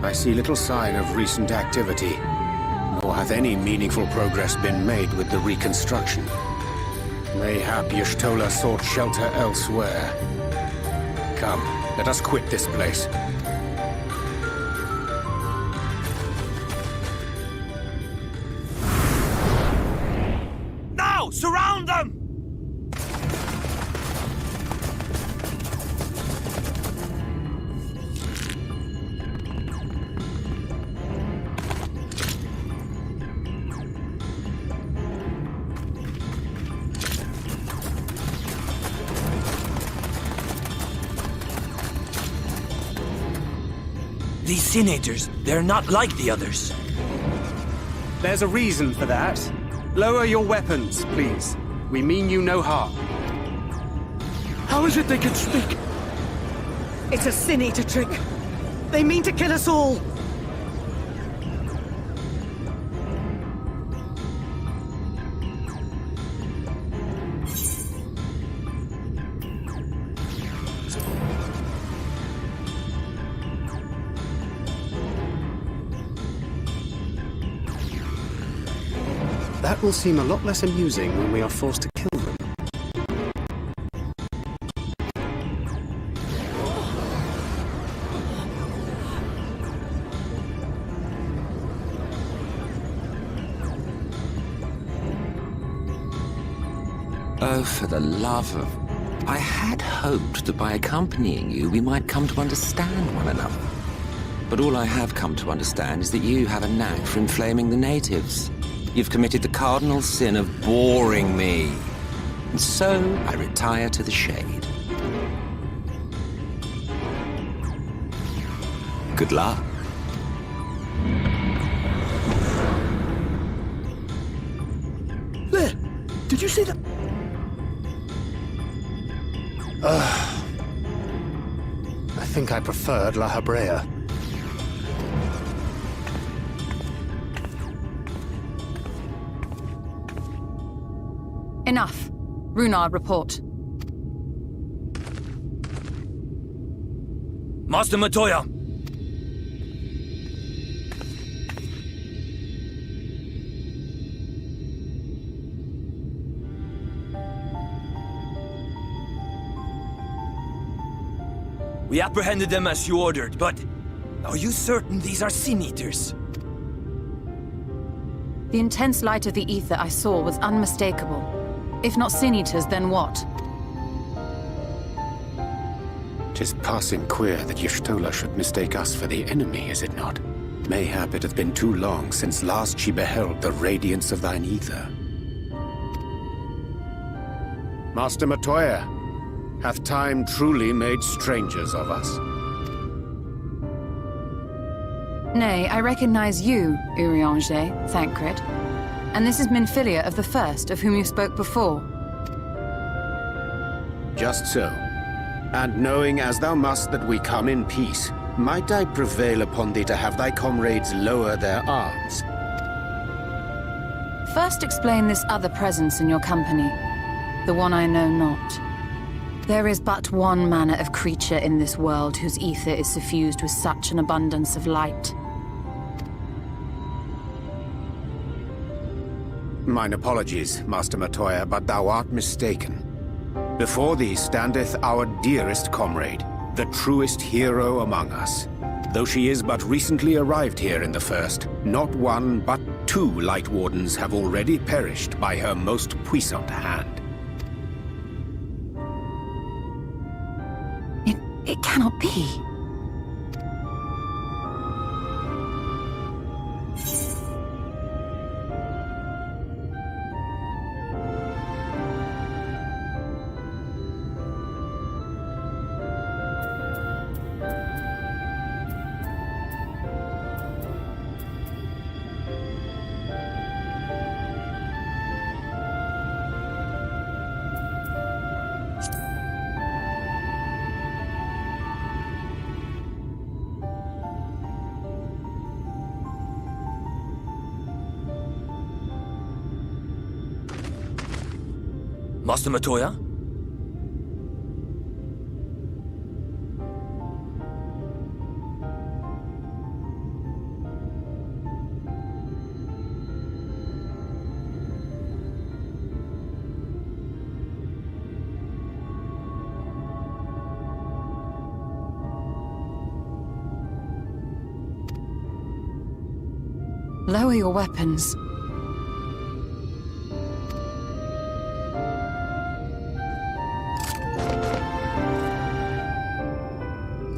I see little sign of recent activity, nor hath any meaningful progress been made with the reconstruction. Mayhap Y'shtola sought shelter elsewhere. Come, let us quit this place. Now! Surround them! These senators, they're not like the others. There's a reason for that. Lower your weapons, please. We mean you no harm. How is it they can speak? It's a Sin Eater trick. They mean to kill us all. That will seem a lot less amusing when we are forced to kill them. Oh, for the love of... I had hoped that by accompanying you, we might come to understand one another. But all I have come to understand is that you have a knack for inflaming the natives. You've committed the cardinal sin of boring me. And so, I retire to the shade. Good luck. There! Did you see that? I think I preferred La Habrea. Enough. Runard, report. Master Matoya! We apprehended them as you ordered, but are you certain these are Sin Eaters? The intense light of the ether I saw was unmistakable. If not Sin Eaters, then what? 'Tis passing queer that Y'shtola should mistake us for the enemy, is it not? Mayhap it hath been too long since last she beheld the radiance of thine ether. Master Matoya, hath time truly made strangers of us? Nay, I recognize you, Urianger, Thancred. And this is Minfilia of the First, of whom you spoke before. Just so. And knowing as thou must that we come in peace, might I prevail upon thee to have thy comrades lower their arms? First explain this other presence in your company, the one I know not. There is but one manner of creature in this world whose ether is suffused with such an abundance of light. Mine apologies, Master Matoya, but thou art mistaken. Before thee standeth our dearest comrade, the truest hero among us. Though she is but recently arrived here in the First, not one but two Light Wardens have already perished by her most puissant hand. It cannot be. Master Matoya? Lower your weapons.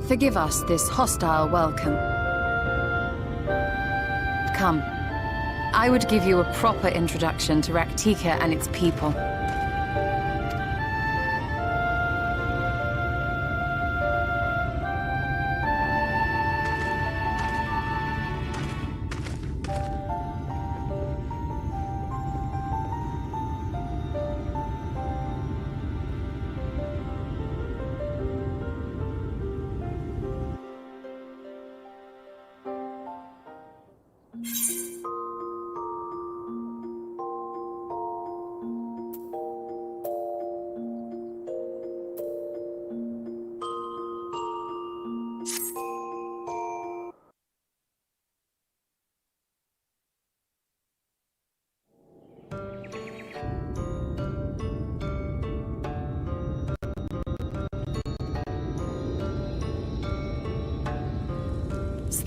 Forgive us this hostile welcome. Come. I would give you a proper introduction to Raktika and its people.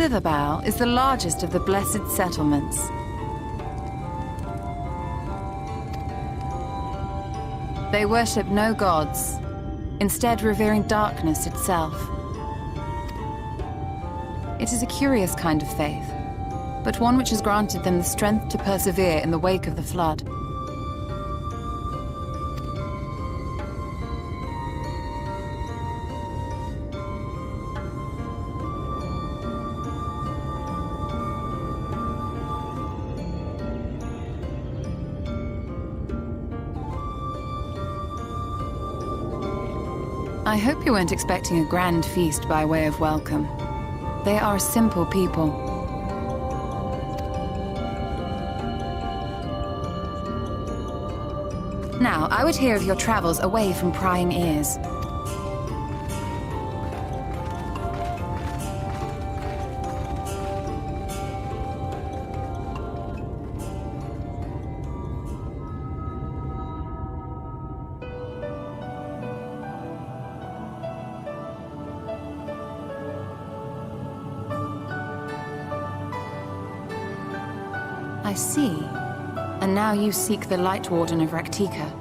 Slitherbow is the largest of the Blessed Settlements. They worship no gods, instead revering darkness itself. It is a curious kind of faith, but one which has granted them the strength to persevere in the wake of the Flood. I hope you weren't expecting a grand feast by way of welcome. They are a simple people. Now, I would hear of your travels away from prying ears. I see. And now you seek the Light Warden of Raktika.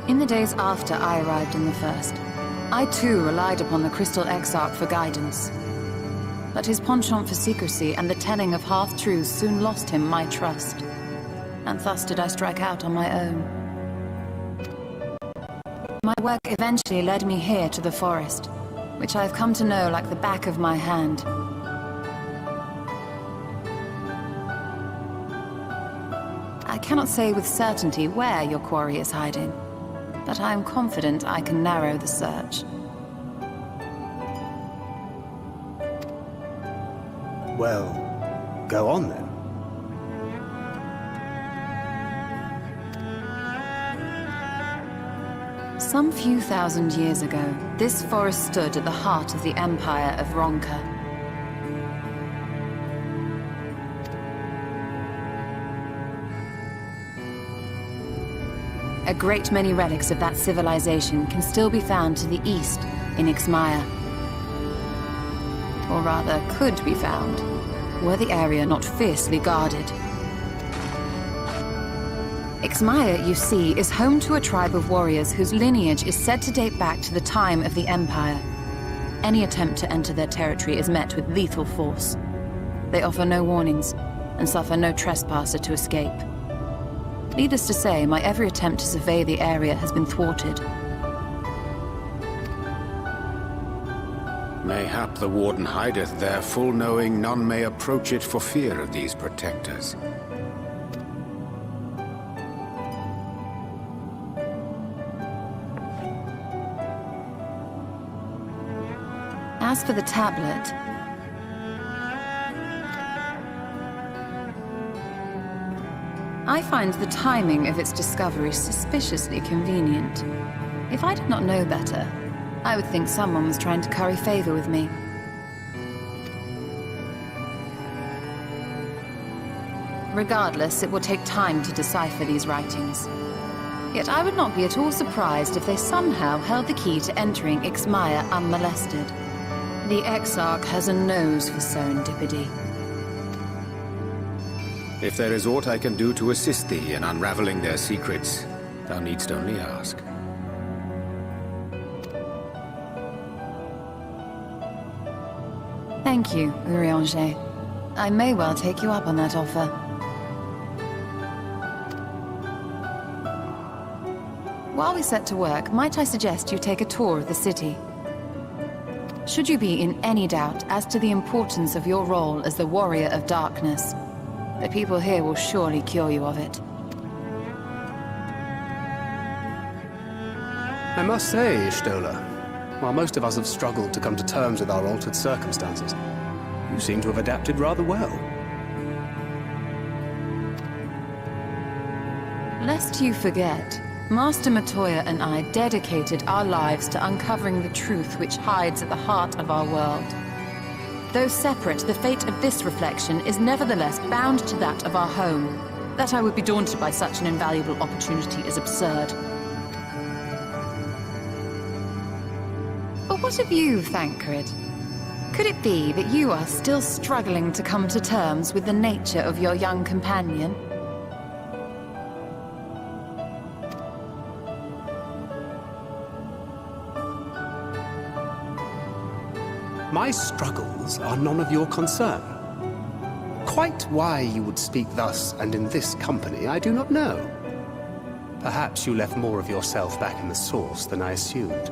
In the days after I arrived in the First, I too relied upon the Crystal Exarch for guidance. But his penchant for secrecy and the telling of half-truths soon lost him my trust. And thus did I strike out on my own. My work eventually led me here to the forest, which I've come to know like the back of my hand. I cannot say with certainty where your quarry is hiding, but I am confident I can narrow the search. Well, go on then. Some few thousand years ago, this forest stood at the heart of the Empire of Ronka. A great many relics of that civilization can still be found to the east in Ixmaya. Or rather, could be found, were the area not fiercely guarded. Ixmaya, you see, is home to a tribe of warriors whose lineage is said to date back to the time of the Empire. Any attempt to enter their territory is met with lethal force. They offer no warnings, and suffer no trespasser to escape. Needless to say, my every attempt to survey the area has been thwarted. Mayhap the Warden hideth there, full knowing none may approach it for fear of these protectors. As for the tablet, I find the timing of its discovery suspiciously convenient. If I did not know better, I would think someone was trying to curry favor with me. Regardless, it will take time to decipher these writings. Yet I would not be at all surprised if they somehow held the key to entering Ixmaya unmolested. The Exarch has a nose for serendipity. If there is aught I can do to assist thee in unraveling their secrets, thou needst only ask. Thank you, Urianger. I may well take you up on that offer. While we set to work, might I suggest you take a tour of the city? Should you be in any doubt as to the importance of your role as the Warrior of Darkness, the people here will surely cure you of it. I must say, Stola, while most of us have struggled to come to terms with our altered circumstances, you seem to have adapted rather well. Lest you forget, Master Matoya and I dedicated our lives to uncovering the truth which hides at the heart of our world. Though separate, the fate of this reflection is nevertheless bound to that of our home. That I would be daunted by such an invaluable opportunity is absurd. But what of you, Thancred? Could it be that you are still struggling to come to terms with the nature of your young companion? My struggles are none of your concern. Quite why you would speak thus and in this company, I do not know. Perhaps you left more of yourself back in the source than I assumed.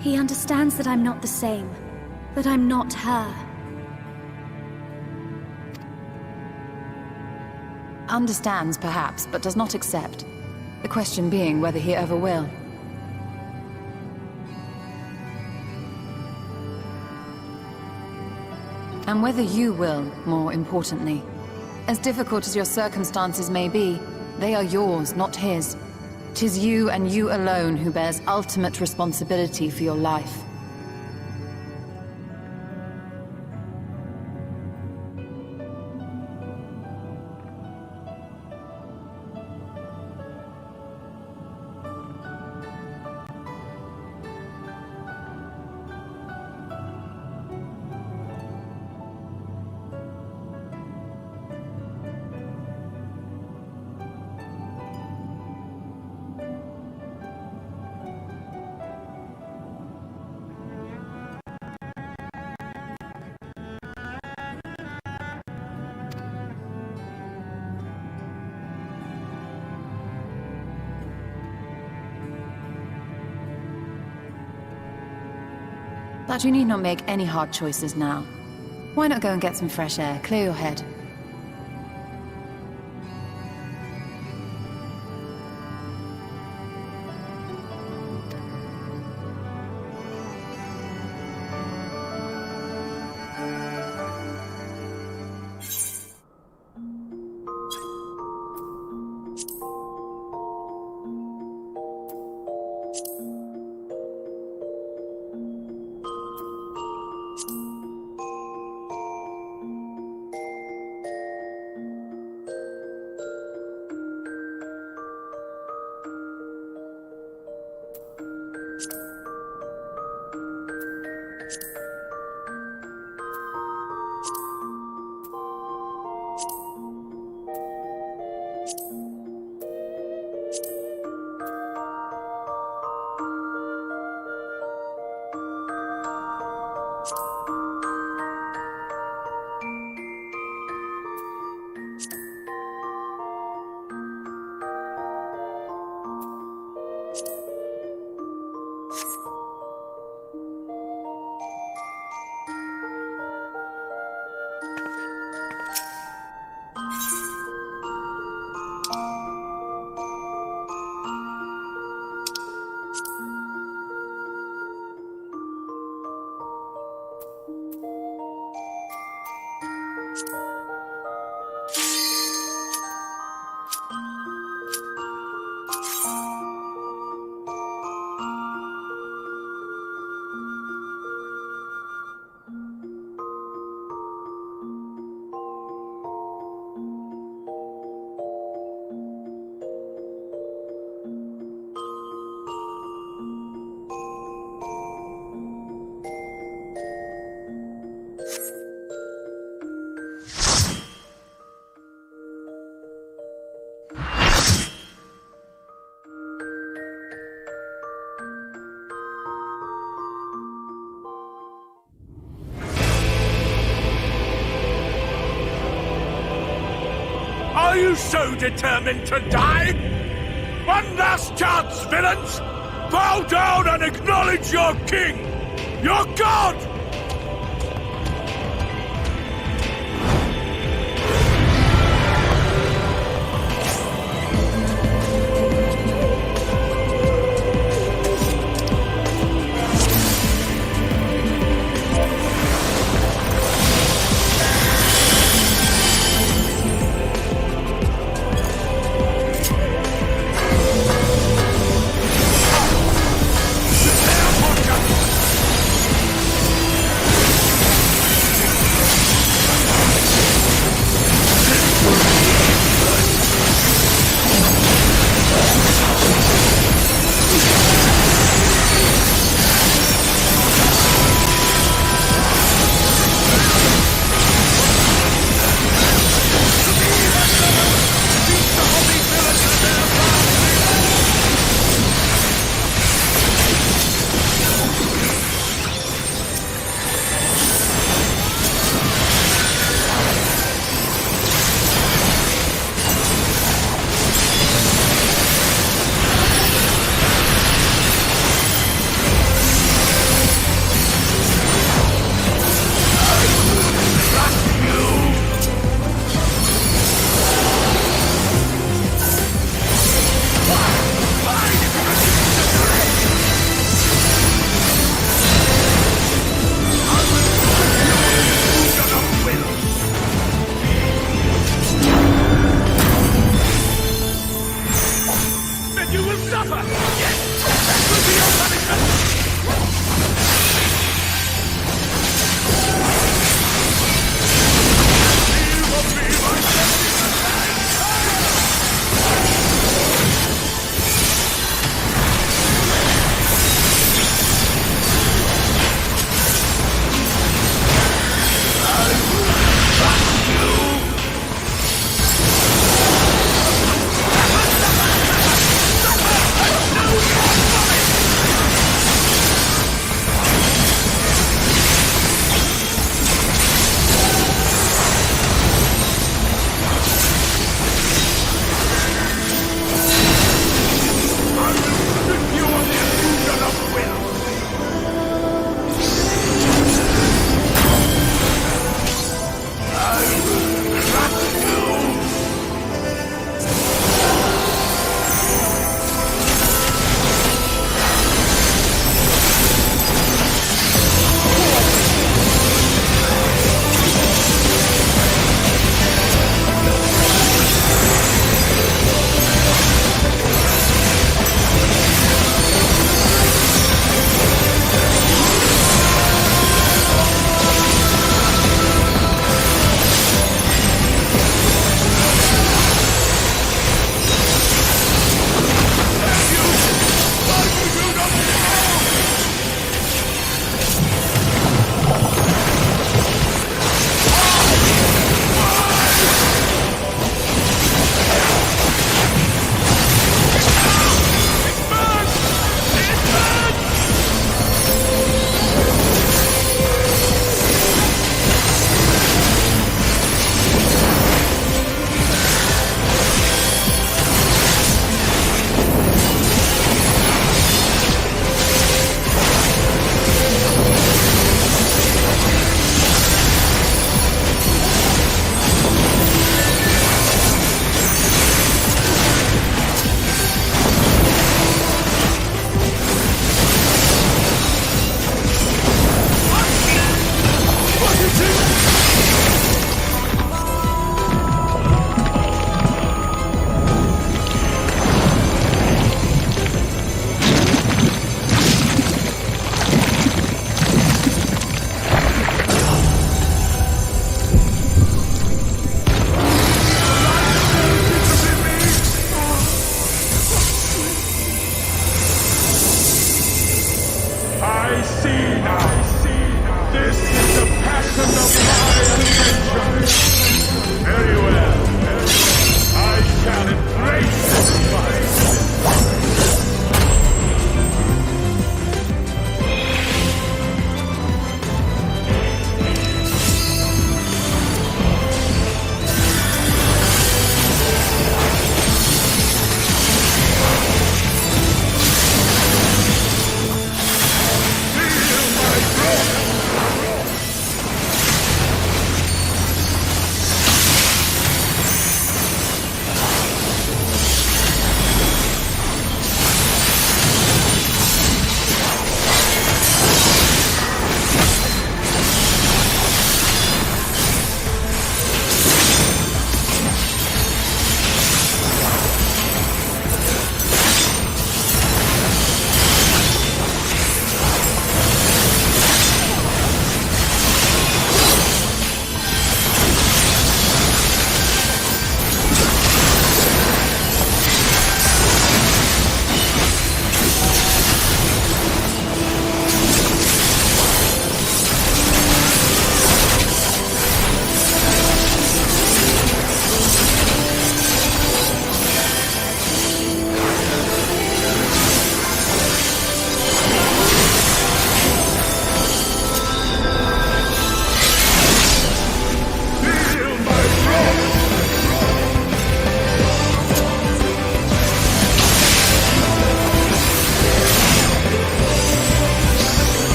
He understands that I'm not the same, that I'm not her. Understands, perhaps, but does not accept. The question being whether he ever will. And whether you will, more importantly. As difficult as your circumstances may be, they are yours, not his. 'Tis you and you alone who bears ultimate responsibility for your life. But you need not make any hard choices now. Why not go and get some fresh air, clear your head? Are you so determined to die? One last chance, villains! Bow down and acknowledge your king! Your god!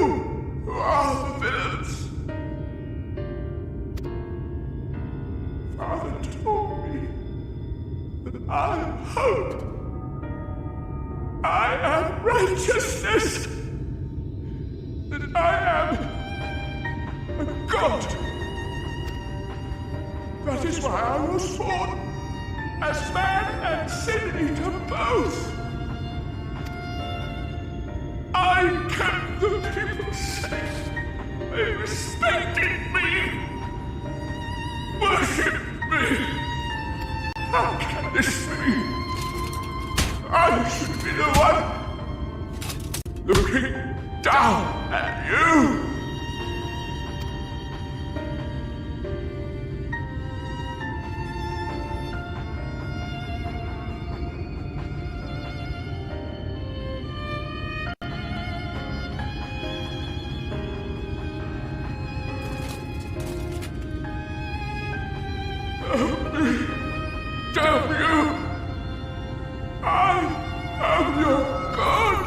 who are the villains? Father told me that I am hope. I am righteousness. That I am a god. That is why I was born, as man and sin eater both. I kept the people safe. They respected me, worshipped me. How can this be? I should be the one looking down at you. Damn you! I am your god!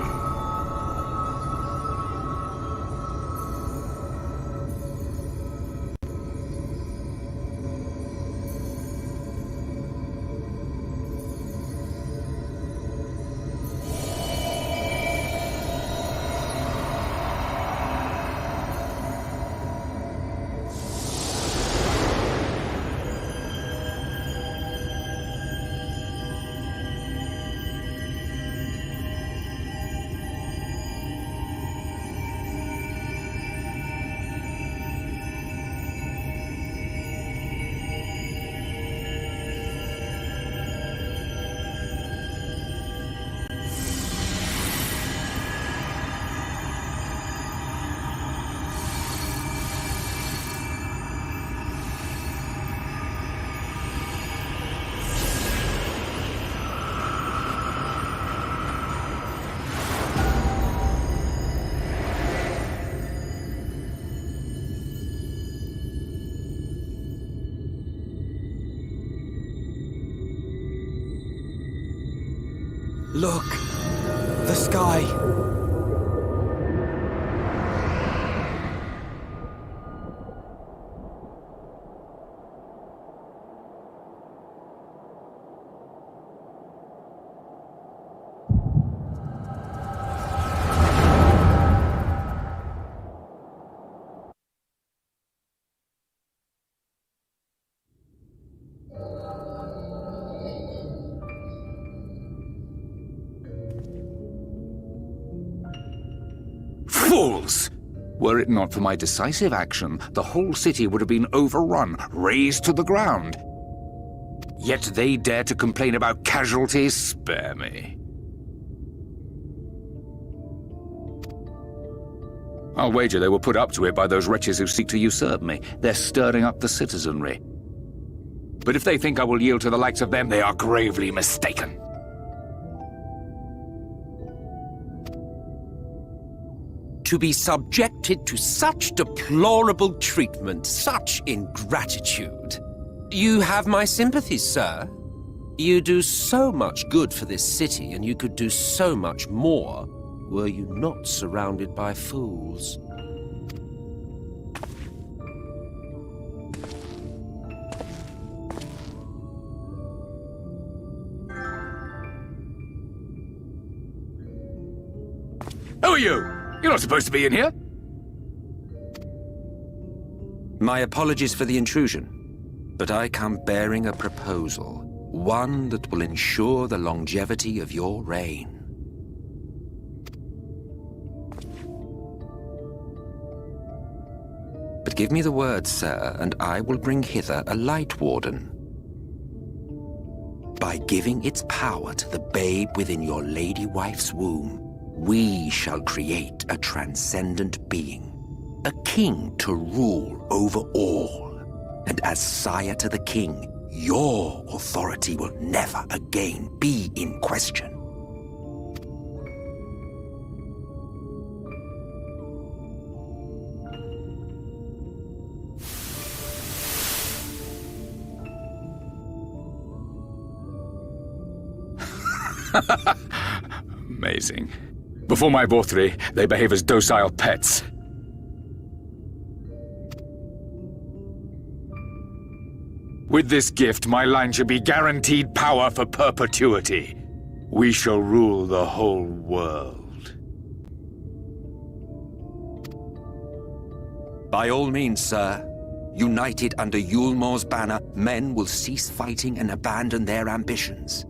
Look! The sky! Fools! Were it not for my decisive action, the whole city would have been overrun, razed to the ground. Yet they dare to complain about casualties? Spare me. I'll wager they were put up to it by those wretches who seek to usurp me. They're stirring up the citizenry. But if they think I will yield to the likes of them, they are gravely mistaken. To be subjected to such deplorable treatment, such ingratitude. You have my sympathies, sir. You do so much good for this city, and you could do so much more were you not surrounded by fools. Who are you? You're not supposed to be in here. My apologies for the intrusion, but I come bearing a proposal, one that will ensure the longevity of your reign. But give me the word, sir, and I will bring hither a light warden. By giving its power to the babe within your lady wife's womb, we shall create a transcendent being, a king to rule over all. And as sire to the king, your authority will never again be in question. Amazing. Before my Vothri, they behave as docile pets. With this gift, my line shall be guaranteed power for perpetuity. We shall rule the whole world. By all means, sir. United under Yulmar's banner, men will cease fighting and abandon their ambitions.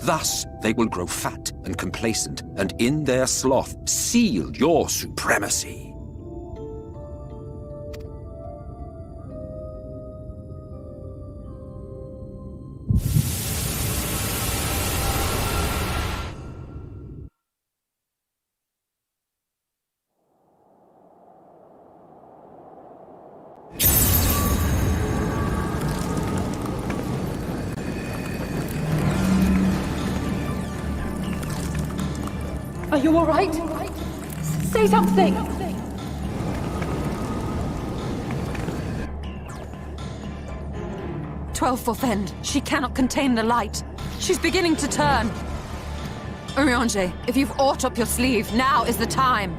Thus, they will grow fat and complacent, and in their sloth, seal your supremacy. Are you all right? Say something! Forfend. She cannot contain the light. She's beginning to turn. Urianger, if you've aught up your sleeve, now is the time.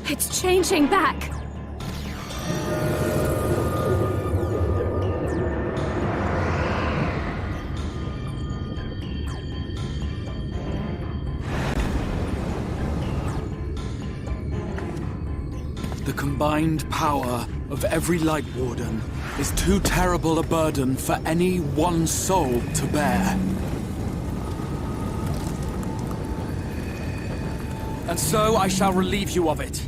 It's changing back. The combined power of every Light Warden is too terrible a burden for any one soul to bear. And so I shall relieve you of it.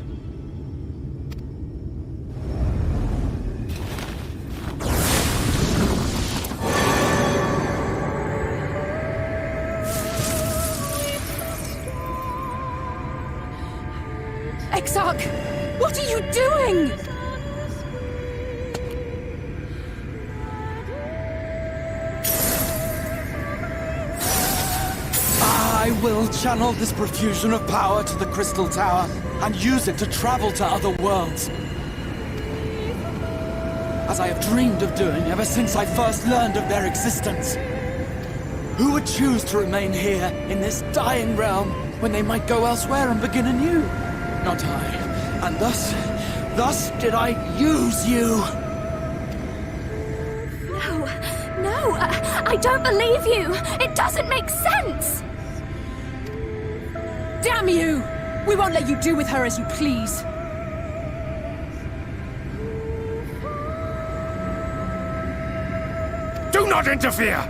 Exarch! What are you doing? I will channel this profusion of power to the Crystal Tower and use it to travel to other worlds. As I have dreamed of doing ever since I first learned of their existence. Who would choose to remain here in this dying realm when they might go elsewhere and begin anew? Not I. And thus did I use you. No, I don't believe you. It doesn't make sense. Damn you! We won't let you do with her as you please. Do not interfere!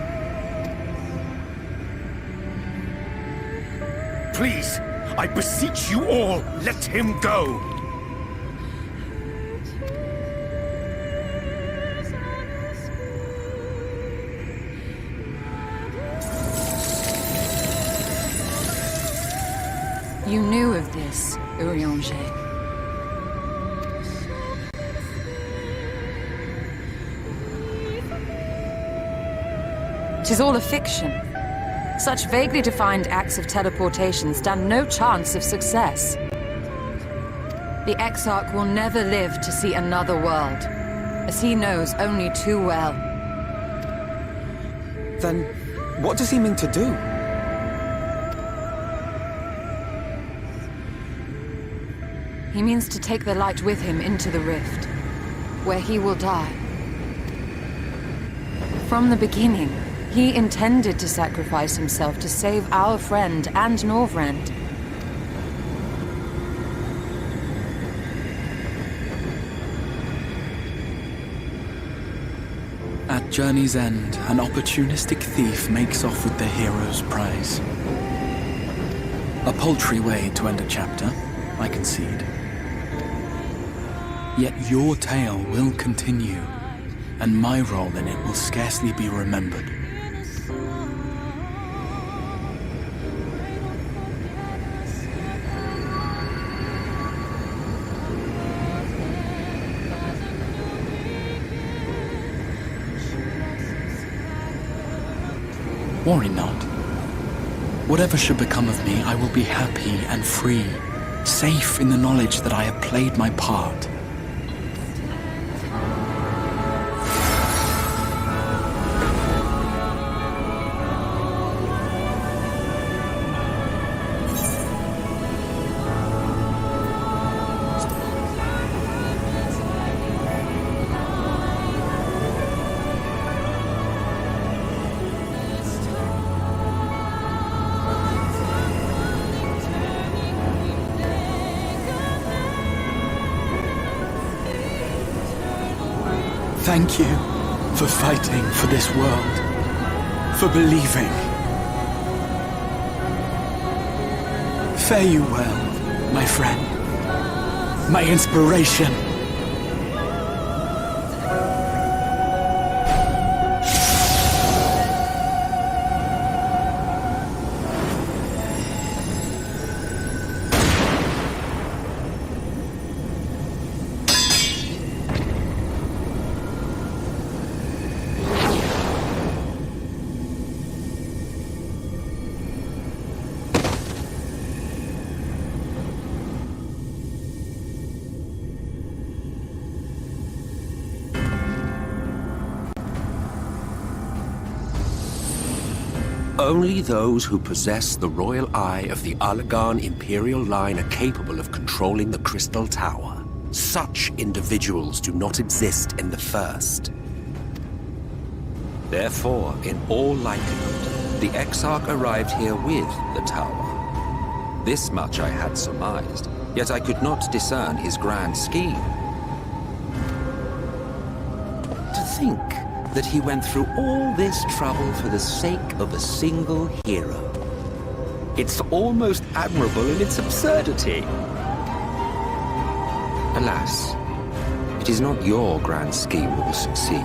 Please, I beseech you all, let him go! You knew of this, Urianger. Tis all a fiction. Such vaguely defined acts of teleportation stand no chance of success. The Exarch will never live to see another world, as he knows only too well. Then, what does he mean to do? He means to take the light with him into the Rift, where he will die. From the beginning, he intended to sacrifice himself to save our friend and Norvrend. At journey's end, an opportunistic thief makes off with the hero's prize. A paltry way to end a chapter, I concede. Yet your tale will continue, and my role in it will scarcely be remembered. Worry not. Whatever should become of me, I will be happy and free, safe in the knowledge that I have played my part. thank you for fighting for this world, for believing. Fare you well, my friend, my inspiration. Only those who possess the royal eye of the Allagan Imperial line are capable of controlling the Crystal Tower. Such individuals do not exist in the First. Therefore, in all likelihood, the Exarch arrived here with the tower. This much I had surmised, yet I could not discern his grand scheme. To think that he went through all this trouble for the sake of a single hero. It's almost admirable in its absurdity. Alas, it is not your grand scheme that will succeed,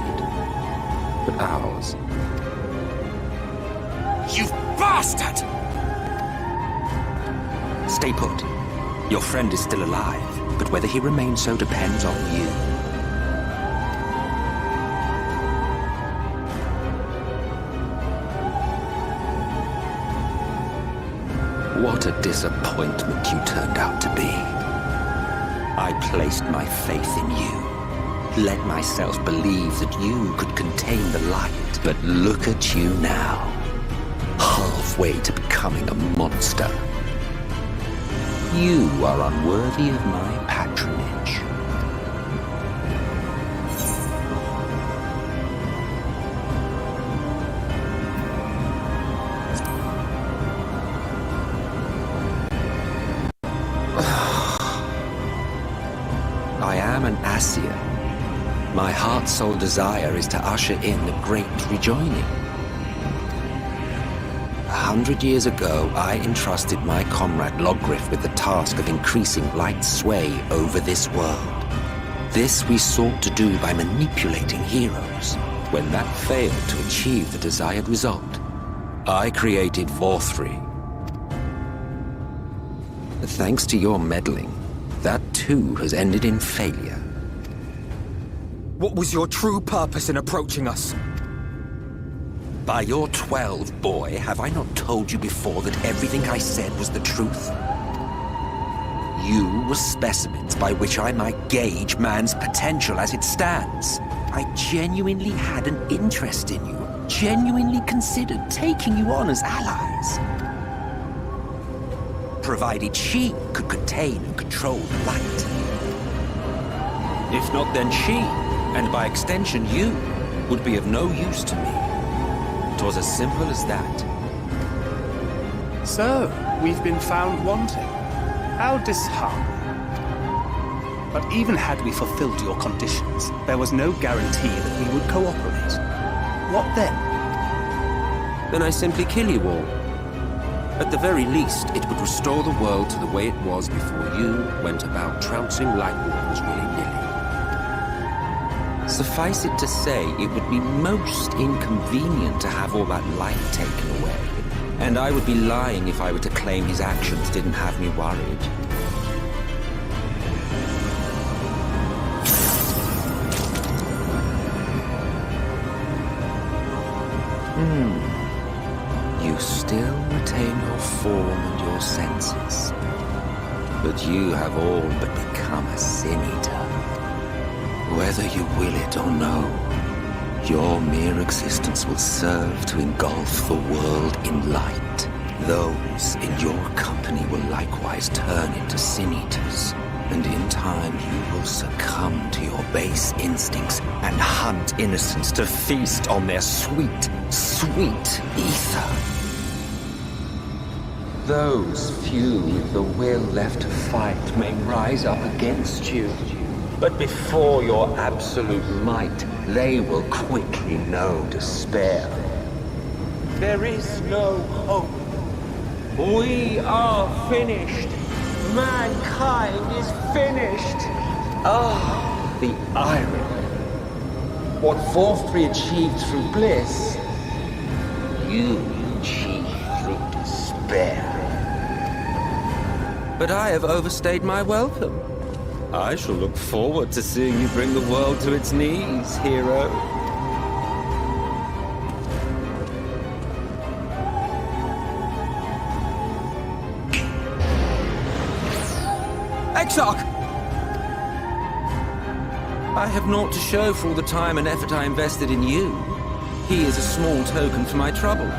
but ours. You bastard! Stay put. Your friend is still alive, but whether he remains so depends on you. What a disappointment you turned out to be. I placed my faith in you, let myself believe that you could contain the light, but look at you now, halfway to becoming a monster. You are unworthy of my patronage. I am an Asir. My heart's sole desire is to usher in the great rejoining. 100 years ago, I entrusted my comrade Logriff with the task of increasing light's sway over this world. This we sought to do by manipulating heroes. When that failed to achieve the desired result, I created Vorthri. Thanks to your meddling, that too has ended in failure. What was your true purpose in approaching us? By your 12, boy, have I not told you before that everything I said was the truth? You were specimens by which I might gauge man's potential as it stands. I genuinely had an interest in you, genuinely considered taking you on as allies. Provided she could contain and control the light. If not, then she, and by extension you, would be of no use to me. 'Twas as simple as that. So, we've been found wanting. How disheartening. But even had we fulfilled your conditions, there was no guarantee that we would cooperate. What then? Then I simply kill you all. At the very least, it would restore the world to the way it was before you went about trouncing lightworkers willy-nilly. Suffice it to say, it would be most inconvenient to have all that light taken away. And I would be lying if I were to claim his actions didn't have me worried. You still retain your form and your senses. But you have all but become a sin-eater. Whether you will it or no, your mere existence will serve to engulf the world in light. Those in your company will likewise turn into sin-eaters. And in time you will succumb to your base instincts and hunt innocents to feast on their sweet, sweet ether. Those few with the will left to fight may rise up against you. But before your absolute might, they will quickly know despair. There is no hope. We are finished. Mankind is finished. Ah, the irony. What fourth we achieved through bliss, you achieved through despair. But I have overstayed my welcome. I shall look forward to seeing you bring the world to its knees, hero. Exarch! I have naught to show for all the time and effort I invested in you. He is a small token for my troubles.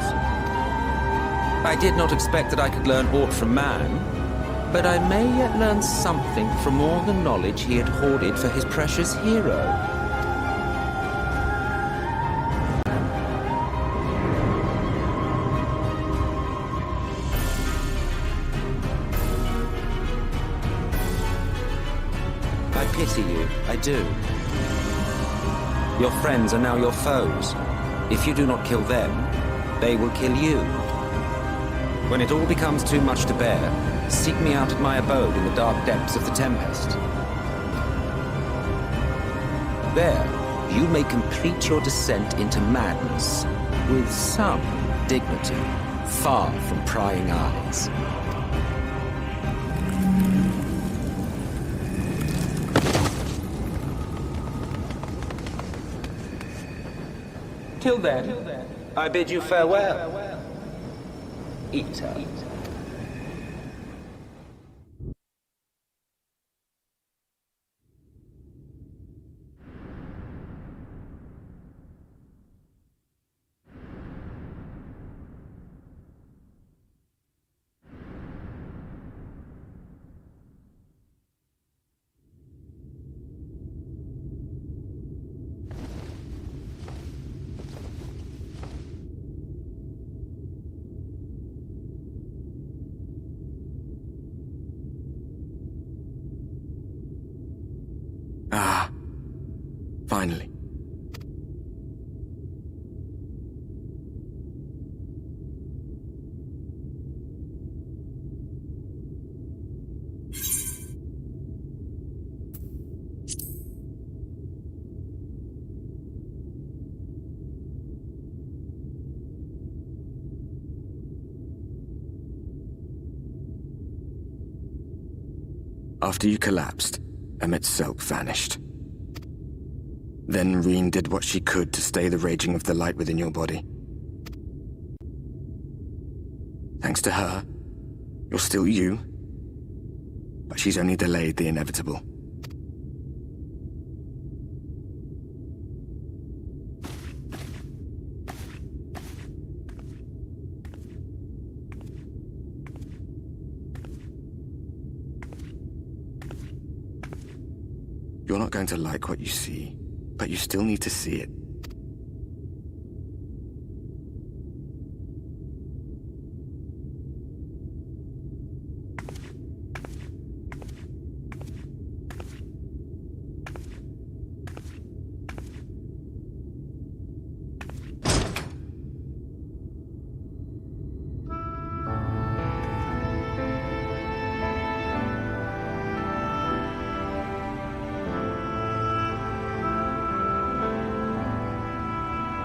I did not expect that I could learn aught from man, but I may yet learn something from all the knowledge he had hoarded for his precious hero. I pity you, I do. Your friends are now your foes. If you do not kill them, they will kill you. When it all becomes too much to bear, seek me out at my abode in the dark depths of the Tempest. There, you may complete your descent into madness with some dignity, far from prying eyes. Till then, I bid you farewell. Eater. Ah, finally. After you collapsed, Emmet's self vanished. Then Reen did what she could to stay the raging of the light within your body. Thanks to her, you're still you, but she's only delayed the inevitable. You're not going to like what you see, but you still need to see it.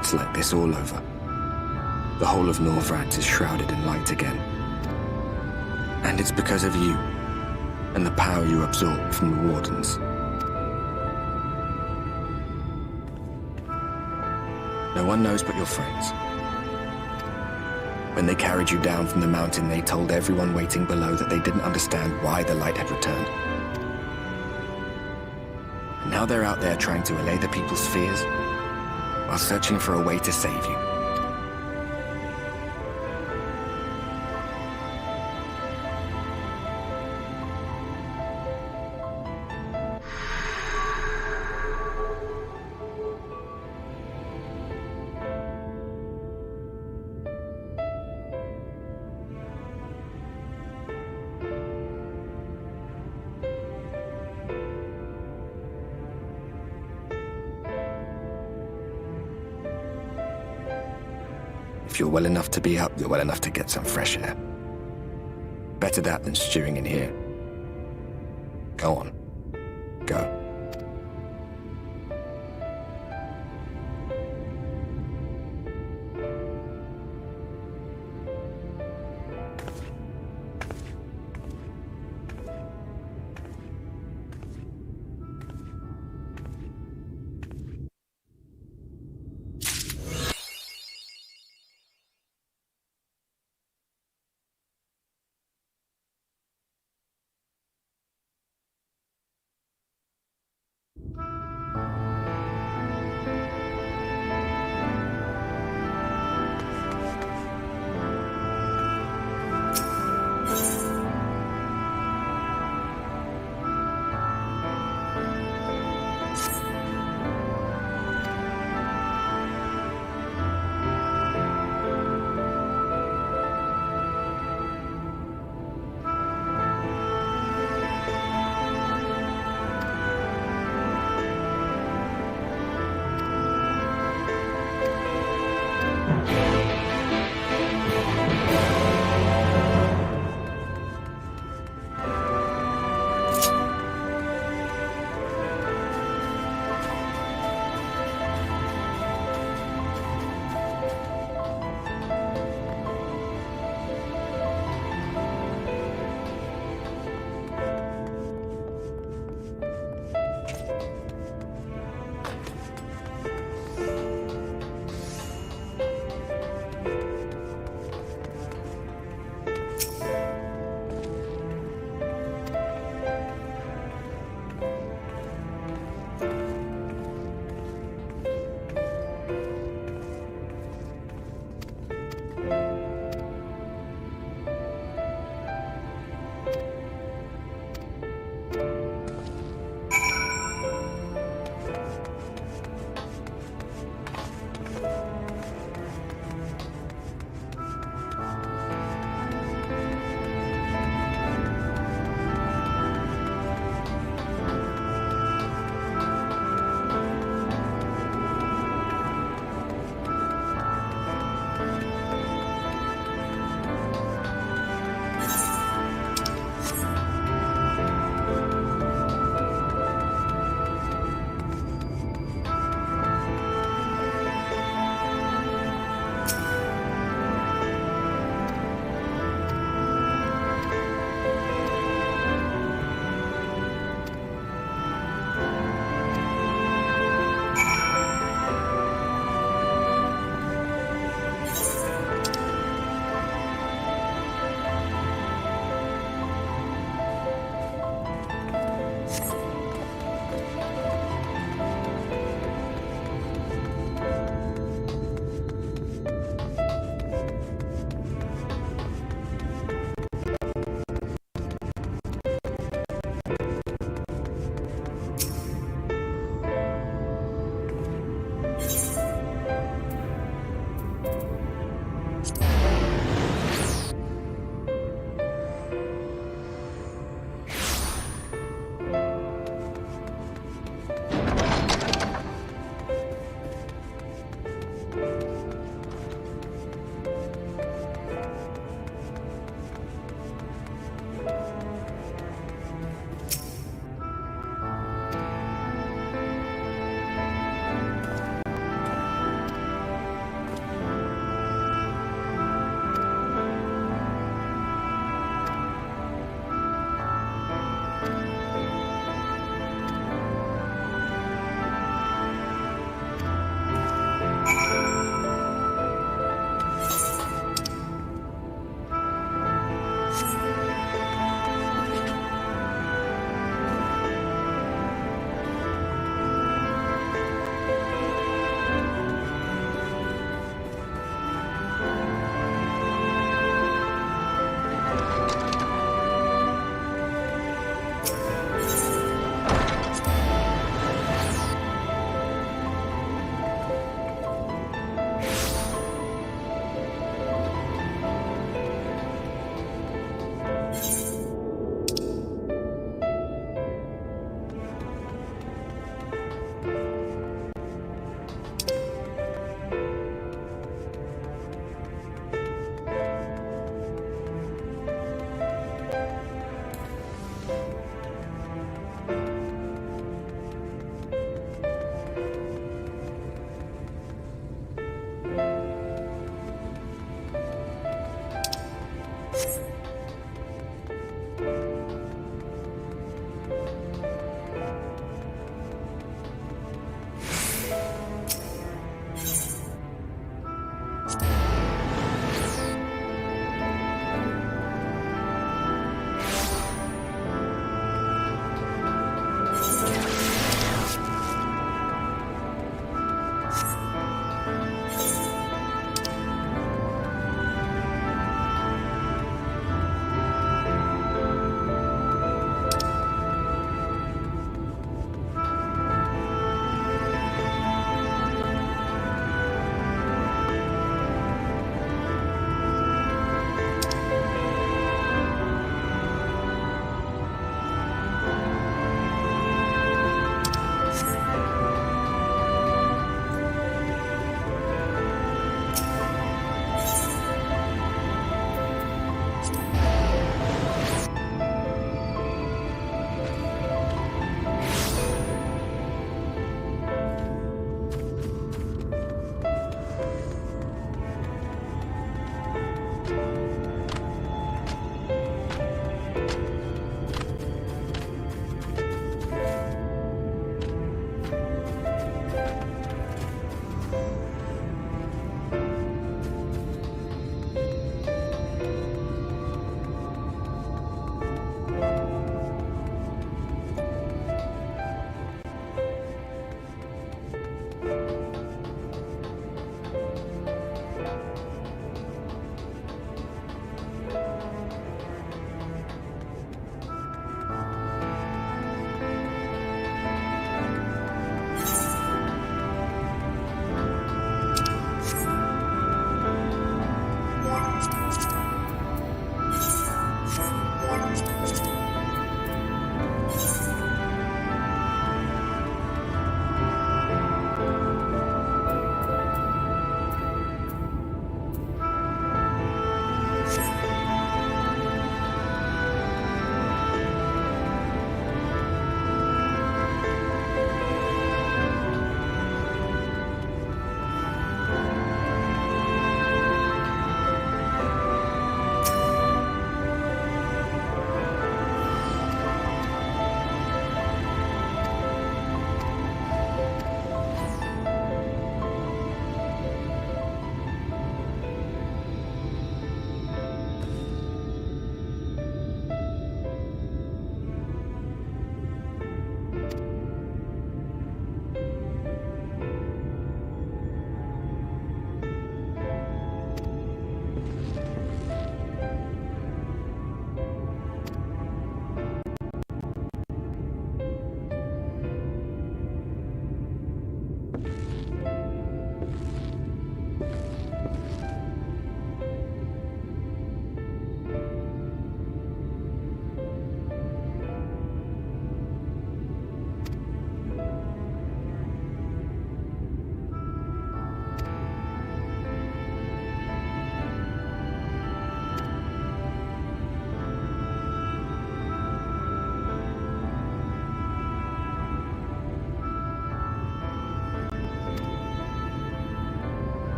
It's like this all over. The whole of Norvrat is shrouded in light again. And it's because of you, and the power you absorb from the Wardens. No one knows but your friends. When they carried you down from the mountain, they told everyone waiting below that they didn't understand why the light had returned. And now they're out there trying to allay the people's fears, while searching for a way to save you. If you're well enough to be up, you're well enough to get some fresh air. Better that than stewing in here. Go on. Go.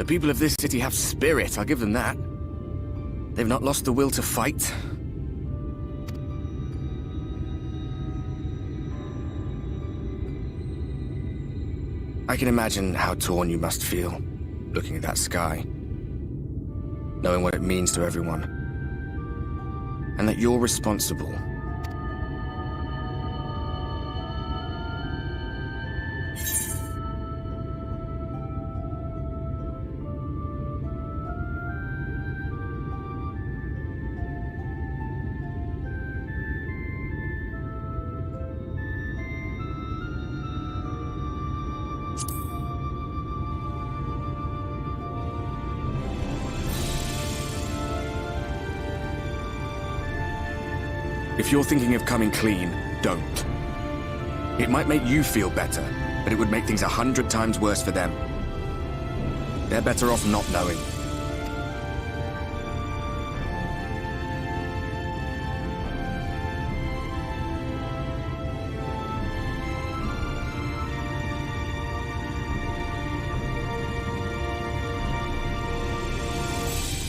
people of this city have spirit, I'll give them that. They've not lost the will to fight. I can imagine how torn you must feel, looking at that sky, knowing what it means to everyone, and that you're responsible. If you're thinking of coming clean, don't. It might make you feel better, but it would make things 100 times worse for them. They're better off not knowing.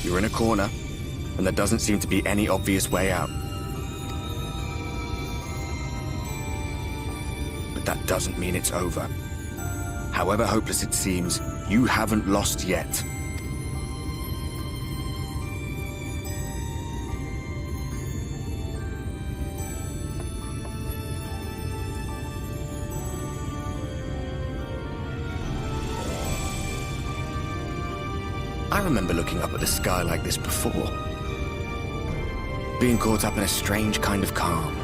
You're in a corner, and there doesn't seem to be any obvious way out. That doesn't mean it's over. However hopeless it seems, you haven't lost yet. I remember looking up at the sky like this before. Being caught up in a strange kind of calm.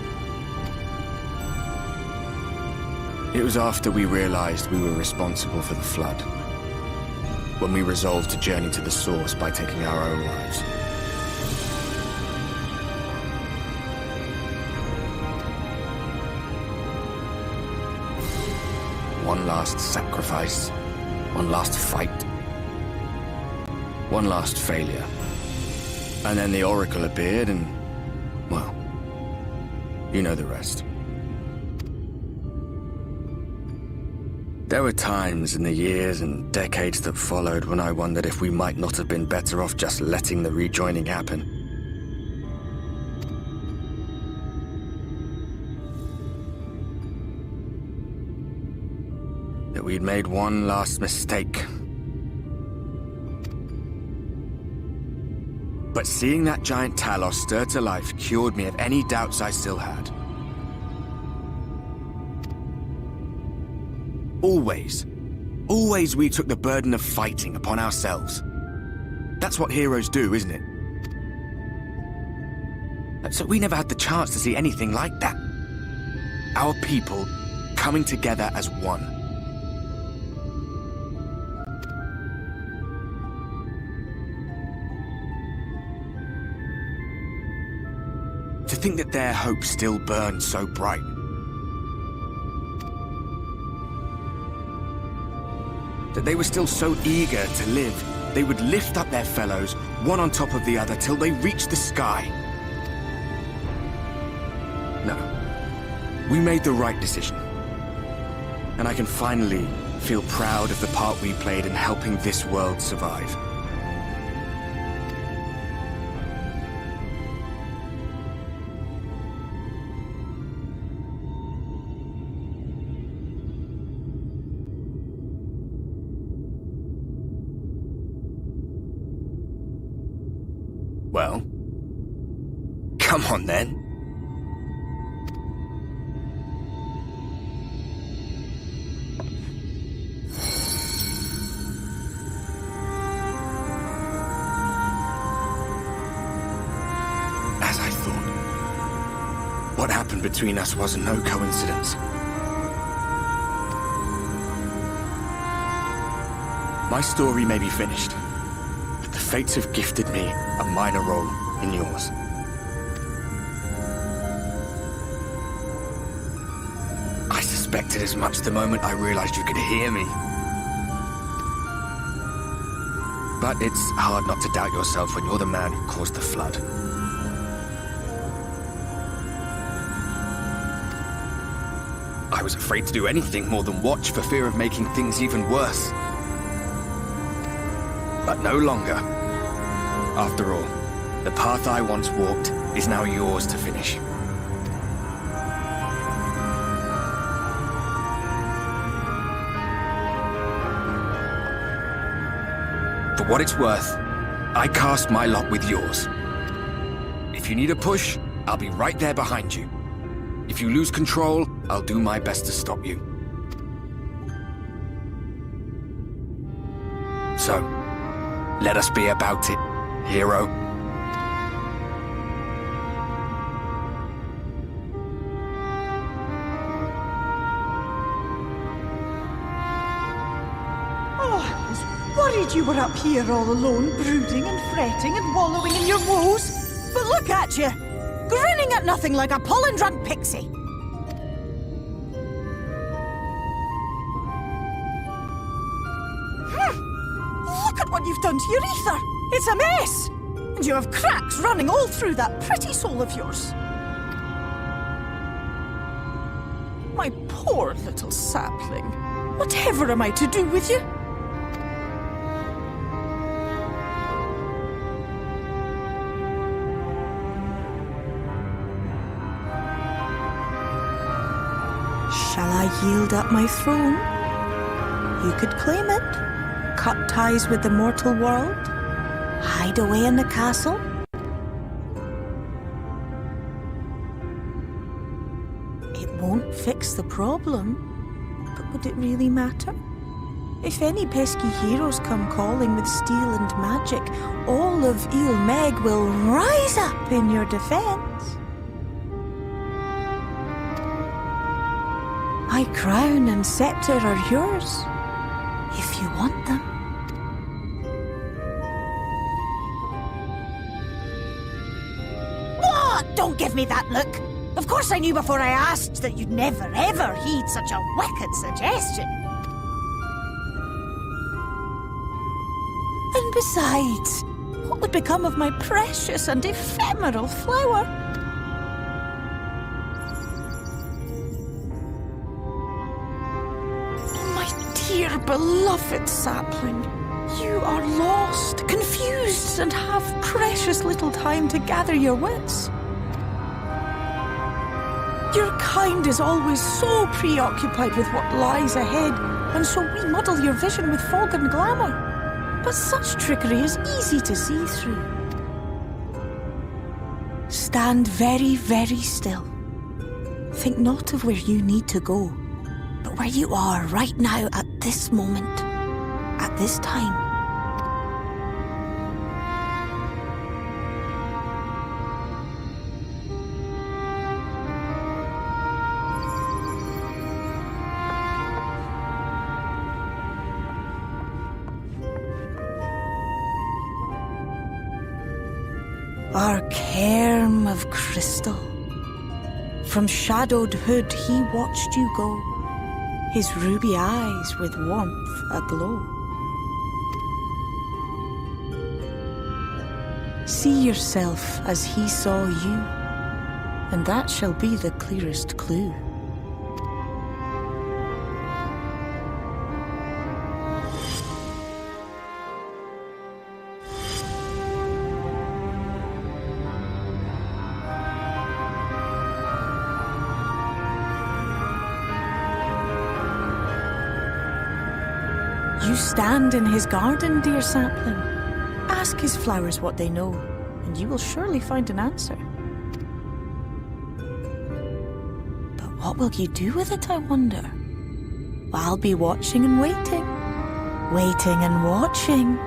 It was after we realized we were responsible for the flood, when we resolved to journey to the source by taking our own lives. One last sacrifice, one last fight, one last failure. And then the Oracle appeared and, well, you know the rest. There were times in the years and decades that followed when I wondered if we might not have been better off just letting the rejoining happen. That we'd made one last mistake. But seeing that giant Talos stir to life cured me of any doubts I still had. Always we took the burden of fighting upon ourselves. That's what heroes do, isn't it? So we never had the chance to see anything like that. Our people coming together as one. To think that their hope still burns so bright. That they were still so eager to live, they would lift up their fellows, one on top of the other, till they reached the sky. No. We made the right decision. And I can finally feel proud of the part we played in helping this world survive. Well, come on then. As I thought, what happened between us was no coincidence. My story may be finished. The fates have gifted me a minor role in yours. I suspected as much the moment I realized you could hear me. But it's hard not to doubt yourself when you're the man who caused the flood. I was afraid to do anything more than watch for fear of making things even worse. but no longer. After all, the path I once walked is now yours to finish. For what it's worth, I cast my lot with yours. If you need a push, I'll be right there behind you. If you lose control, I'll do my best to stop you. So, let us be about it, hero. Worried you were up here all alone, brooding and fretting and wallowing in your woes. But look at you, grinning at nothing like a pollen-drunk pixie. Look at what you've done to your ether. It's a mess. And you have cracks running all through that pretty soul of yours. My poor little sapling. Whatever am I to do with you? Shall I yield up my throne? You could claim it, cut ties with the mortal world, hide away in the castle. It won't fix the problem, but would it really matter? If any pesky heroes come calling with steel and magic, all of Il Meg will rise up in your defense. My crown and scepter are yours, if you want them. What? Don't give me that look. Of course I knew before I asked that you'd never ever heed such a wicked suggestion. And besides, what would become of my precious and ephemeral flower? Dear beloved sapling, you are lost, confused, and have precious little time to gather your wits. Your kind is always so preoccupied with what lies ahead, and so we muddle your vision with fog and glamour. But such trickery is easy to see through. Stand very, very still. Think not of where you need to go, but where you are right now at this moment, at this time. Our cairn of crystal. From shadowed hood he watched you go, his ruby eyes with warmth aglow. See yourself as he saw you, and that shall be the clearest clue. You stand in his garden, dear sapling. Ask his flowers what they know, and you will surely find an answer. But what will you do with it, I wonder? I'll be watching and waiting. Waiting and watching.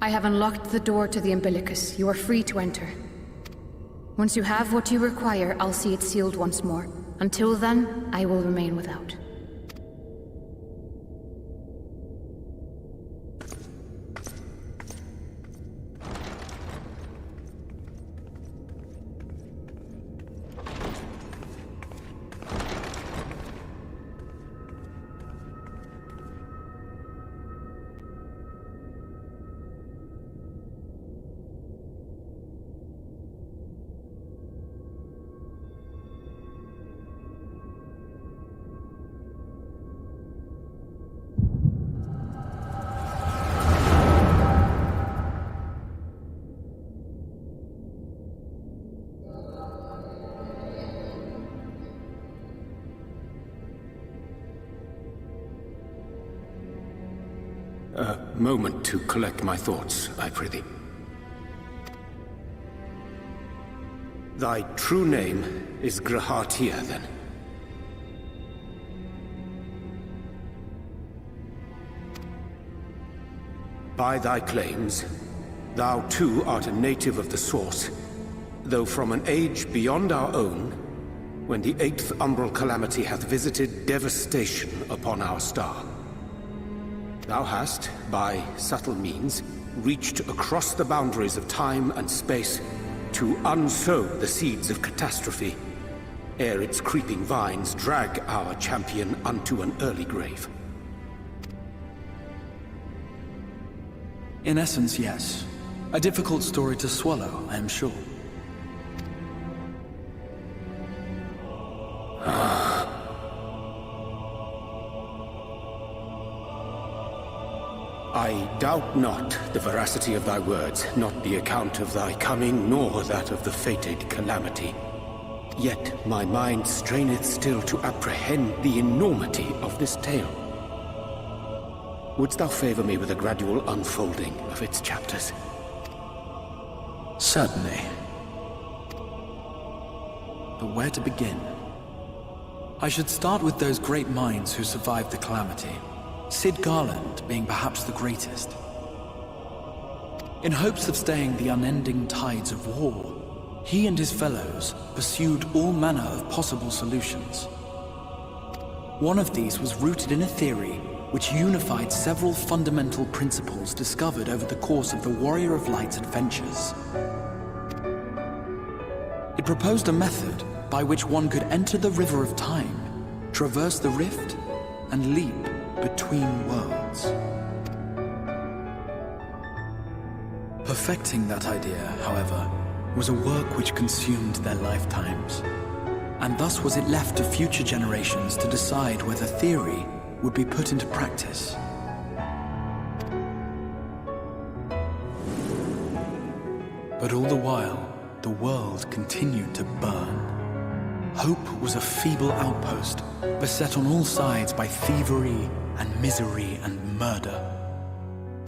I have unlocked the door to the umbilicus. You are free to enter. Once you have what you require, I'll see it sealed once more. Until then, I will remain without. A moment to collect my thoughts, I prithee. Thy true name is Grahatia, then? By thy claims, thou too art a native of the Source, though from an age beyond our own, when the 8th umbral calamity hath visited devastation upon our star. Thou hast, by subtle means, reached across the boundaries of time and space to unsow the seeds of catastrophe, ere its creeping vines drag our champion unto an early grave. In essence, yes. A difficult story to swallow, I am sure. I doubt not the veracity of thy words, not the account of thy coming, nor that of the fated calamity. Yet my mind straineth still to apprehend the enormity of this tale. Wouldst thou favor me with a gradual unfolding of its chapters? Certainly. But where to begin? I should start with those great minds who survived the calamity. Sid Garland being perhaps the greatest. In hopes of staying the unending tides of war, he and his fellows pursued all manner of possible solutions. One of these was rooted in a theory which unified several fundamental principles discovered over the course of the Warrior of Light's adventures. It proposed a method by which one could enter the River of Time, traverse the rift, and leap between worlds. Perfecting that idea, however, was a work which consumed their lifetimes, and thus was it left to future generations to decide whether theory would be put into practice. But all the while, the world continued to burn. Hope was a feeble outpost, beset on all sides by thievery and misery and murder.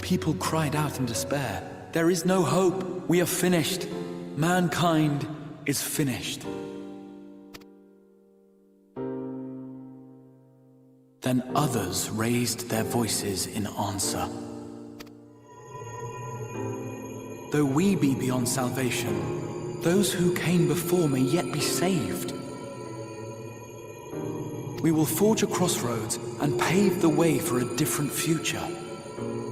People cried out in despair, "There is no hope! We are finished! Mankind is finished!" Then others raised their voices in answer. Though we be beyond salvation, those who came before may yet be saved. We will forge a crossroads and pave the way for a different future.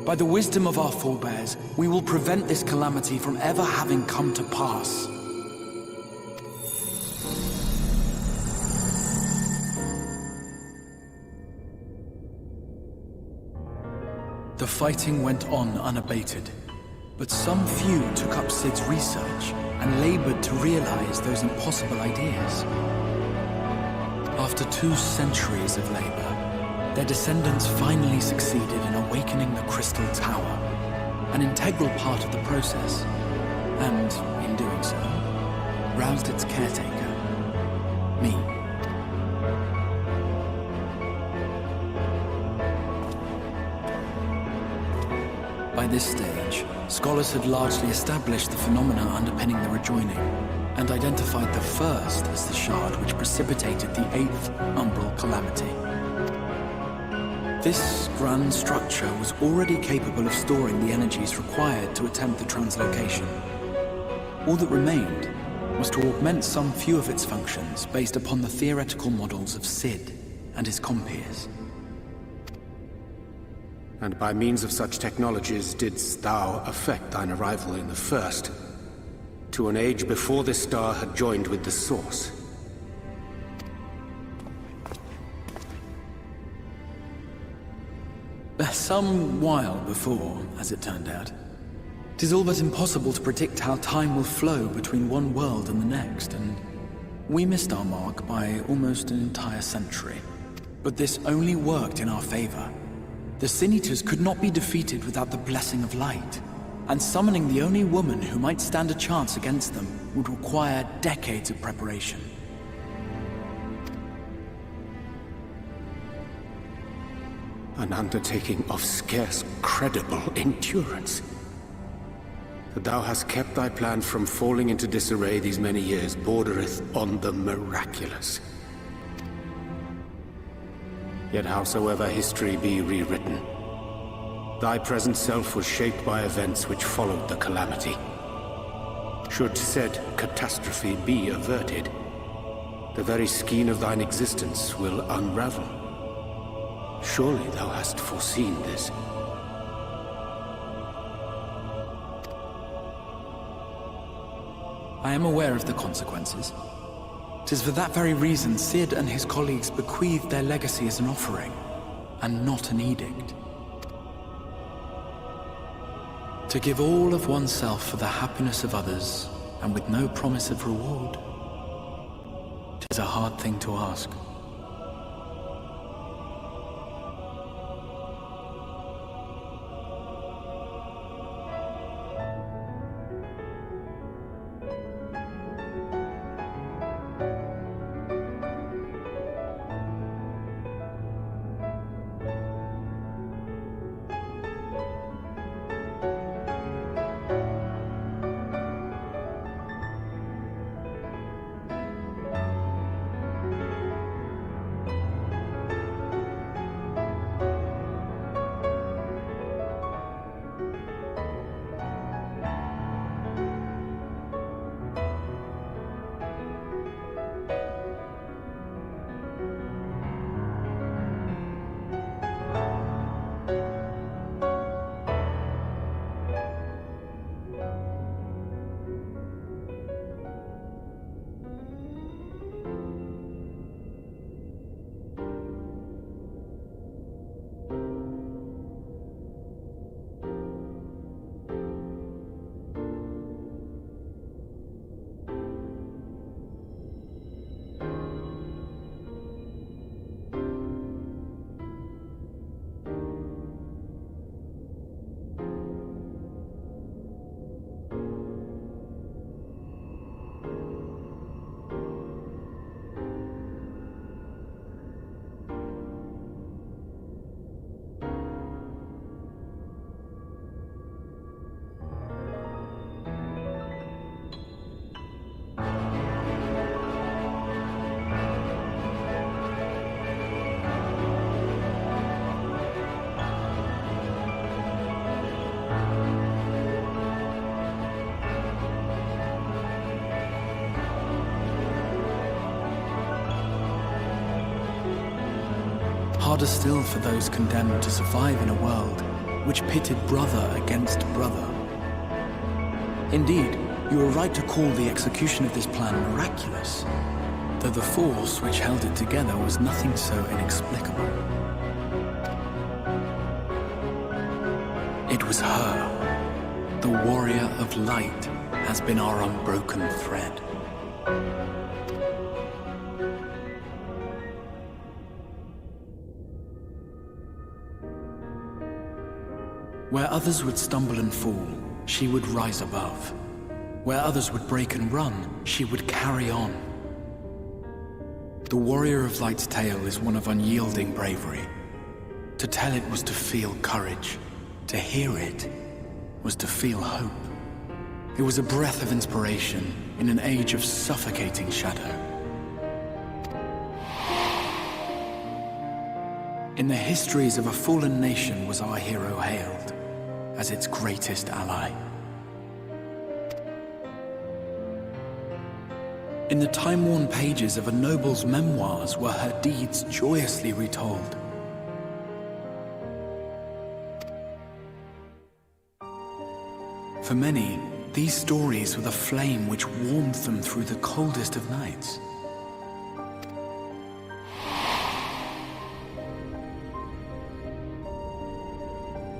By the wisdom of our forebears, we will prevent this calamity from ever having come to pass. The fighting went on unabated, but some few took up Sid's research and labored to realize those impossible ideas. After 2 centuries of labor, their descendants finally succeeded in awakening the Crystal Tower, an integral part of the process, and, in doing so, roused its caretaker, me. By this stage, scholars had largely established the phenomena underpinning the rejoining, and identified the first as the shard which precipitated the 8th umbral calamity. This grand structure was already capable of storing the energies required to attempt the translocation. All that remained was to augment some few of its functions based upon the theoretical models of Sid and his compeers. And by means of such technologies didst thou effect thine arrival in the First, to an age before this star had joined with the Source. Some while before, as it turned out. 'Tis all but impossible to predict how time will flow between one world and the next, and we missed our mark by almost an entire century. But this only worked in our favor. The Sin Eaters could not be defeated without the blessing of light, and summoning the only woman who might stand a chance against them would require decades of preparation. An undertaking of scarce credible endurance. That thou hast kept thy plan from falling into disarray these many years bordereth on the miraculous. Yet howsoever history be rewritten, thy present self was shaped by events which followed the calamity. Should said catastrophe be averted, the very skein of thine existence will unravel. Surely thou hast foreseen this. I am aware of the consequences. 'Tis for that very reason Sid and his colleagues bequeathed their legacy as an offering, and not an edict. To give all of oneself for the happiness of others, and with no promise of reward, 'tis a hard thing to ask. Harder still for those condemned to survive in a world which pitted brother against brother. Indeed, you were right to call the execution of this plan miraculous, though the force which held it together was nothing so inexplicable. It was her. The warrior of light has been our unbroken thread. Where others would stumble and fall, she would rise above. Where others would break and run, she would carry on. The warrior of light's tale is one of unyielding bravery. To tell it was to feel courage. To hear it was to feel hope. It was a breath of inspiration in an age of suffocating shadow. In the histories of a fallen nation was our hero hailed as its greatest ally. In the time-worn pages of a noble's memoirs were her deeds joyously retold. For many, these stories were the flame which warmed them through the coldest of nights.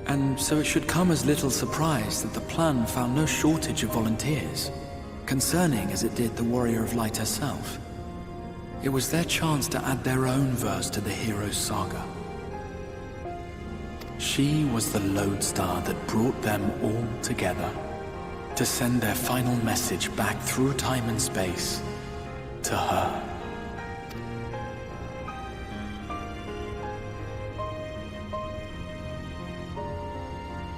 And so it should come as little surprise that the plan found no shortage of volunteers, concerning as it did the Warrior of Light herself. It was their chance to add their own verse to the hero's saga. She was the lodestar that brought them all together to send their final message back through time and space to her.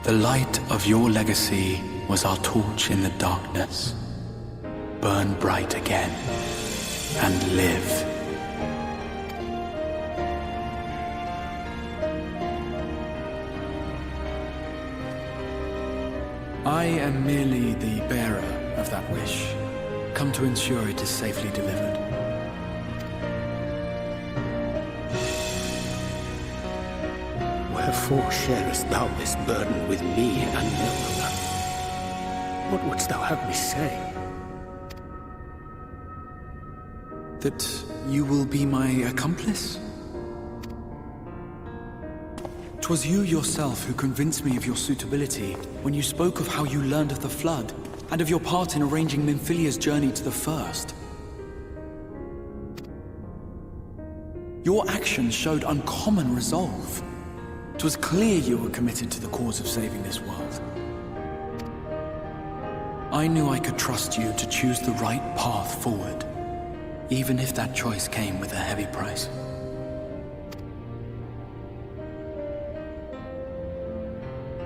The light of your legacy was our torch in the darkness. Burn bright again and live. I am merely the bearer of that wish, come to ensure it is safely delivered. Wherefore sharest thou this burden with me and no other? What wouldst thou have me say? That you will be my accomplice? 'Twas you yourself who convinced me of your suitability when you spoke of how you learned of the Flood, and of your part in arranging Minfilia's journey to the First. Your actions showed uncommon resolve. 'Twas clear you were committed to the cause of saving this world. I knew I could trust you to choose the right path forward, even if that choice came with a heavy price.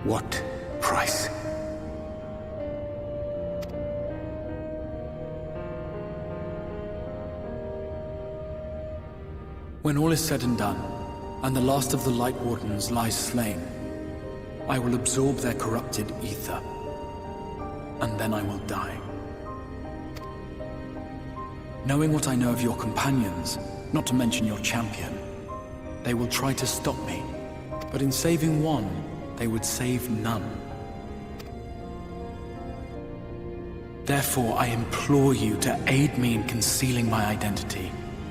What price? When all is said and done, and the last of the Light Wardens lies slain, I will absorb their corrupted ether, and then I will die. Knowing what I know of your companions, not to mention your champion, they will try to stop me, but in saving one, they would save none. Therefore, I implore you to aid me in concealing my identity,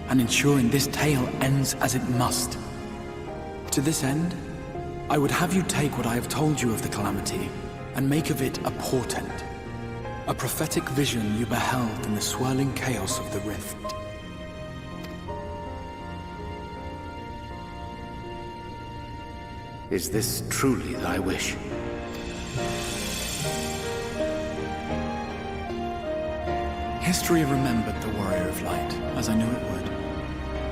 and ensuring this tale ends as it must. To this end, I would have you take what I have told you of the Calamity, and make of it a portent. A prophetic vision you beheld in the swirling chaos of the Rift. Is this truly thy wish? History remembered the Warrior of Light, as I knew it would.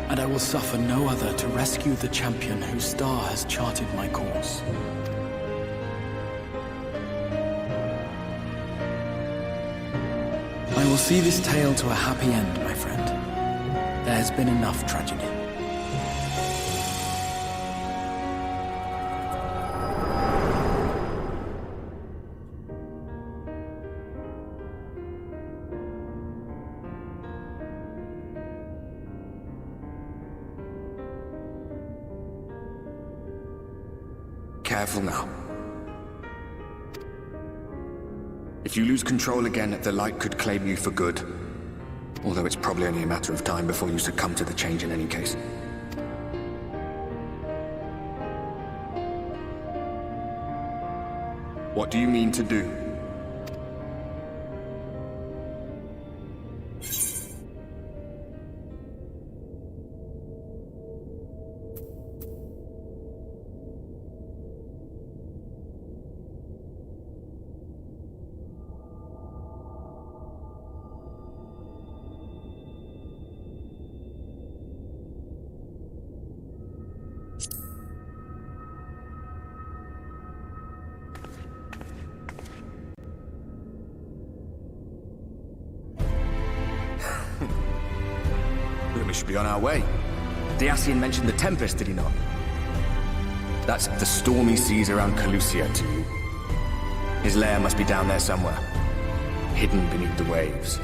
And I will suffer no other to rescue the champion whose star has charted my course. I will see this tale to a happy end, my friend. There has been enough tragedy. Careful now. If you lose control again, the Light could claim you for good. Although it's probably only a matter of time before you succumb to the change in any case. What do you mean to do? We should be on our way. Diassian mentioned the Tempest, did he not? That's the stormy seas around Calusia to you. His lair must be down there somewhere, hidden beneath the waves.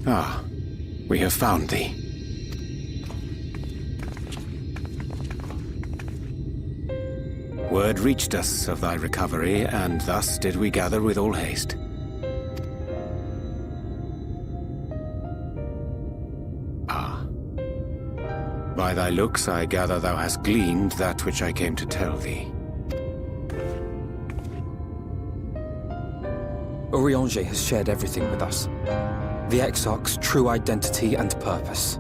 Ah, we have found thee. Word reached us of thy recovery, and thus did we gather with all haste. Ah. By thy looks I gather thou hast gleaned that which I came to tell thee. Urianger has shared everything with us. The Exarch's true identity and purpose.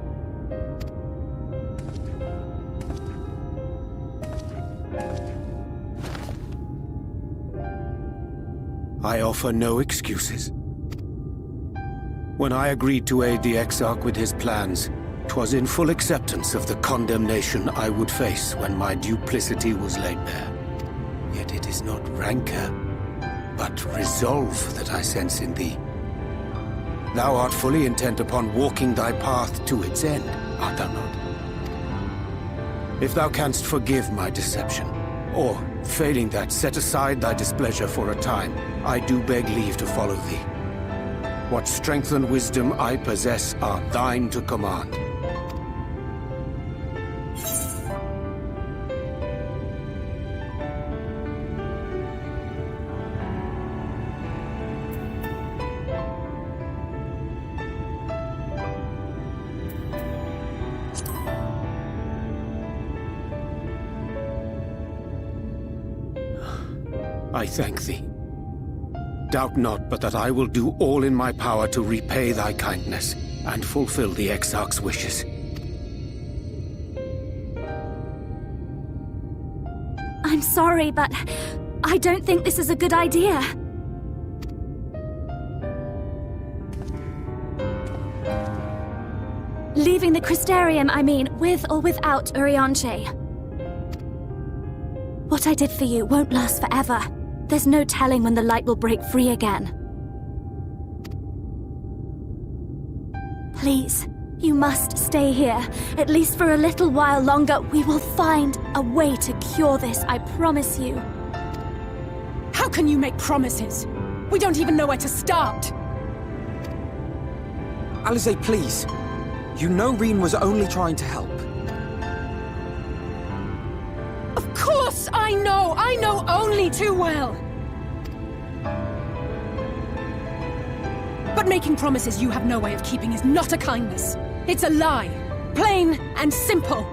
I offer no excuses. When I agreed to aid the Exarch with his plans, 'twas in full acceptance of the condemnation I would face when my duplicity was laid bare. Yet it is not rancor, but resolve that I sense in thee. Thou art fully intent upon walking thy path to its end, art thou not? If thou canst forgive my deception, or, failing that, set aside thy displeasure for a time, I do beg leave to follow thee. What strength and wisdom I possess are thine to command. I thank thee. Doubt not but that I will do all in my power to repay thy kindness and fulfill the Exarch's wishes. I'm sorry, but I don't think this is a good idea. Leaving the Crystarium, I mean, with or without Urianger. What I did for you won't last forever. There's no telling when the light will break free again. Please, you must stay here. At least for a little while longer. We will find a way to cure this, I promise you. How can you make promises? We don't even know where to start. Alize, please. You know Reen was only trying to help. Of course I know! I know only too well! But making promises you have no way of keeping is not a kindness. It's a lie. Plain and simple.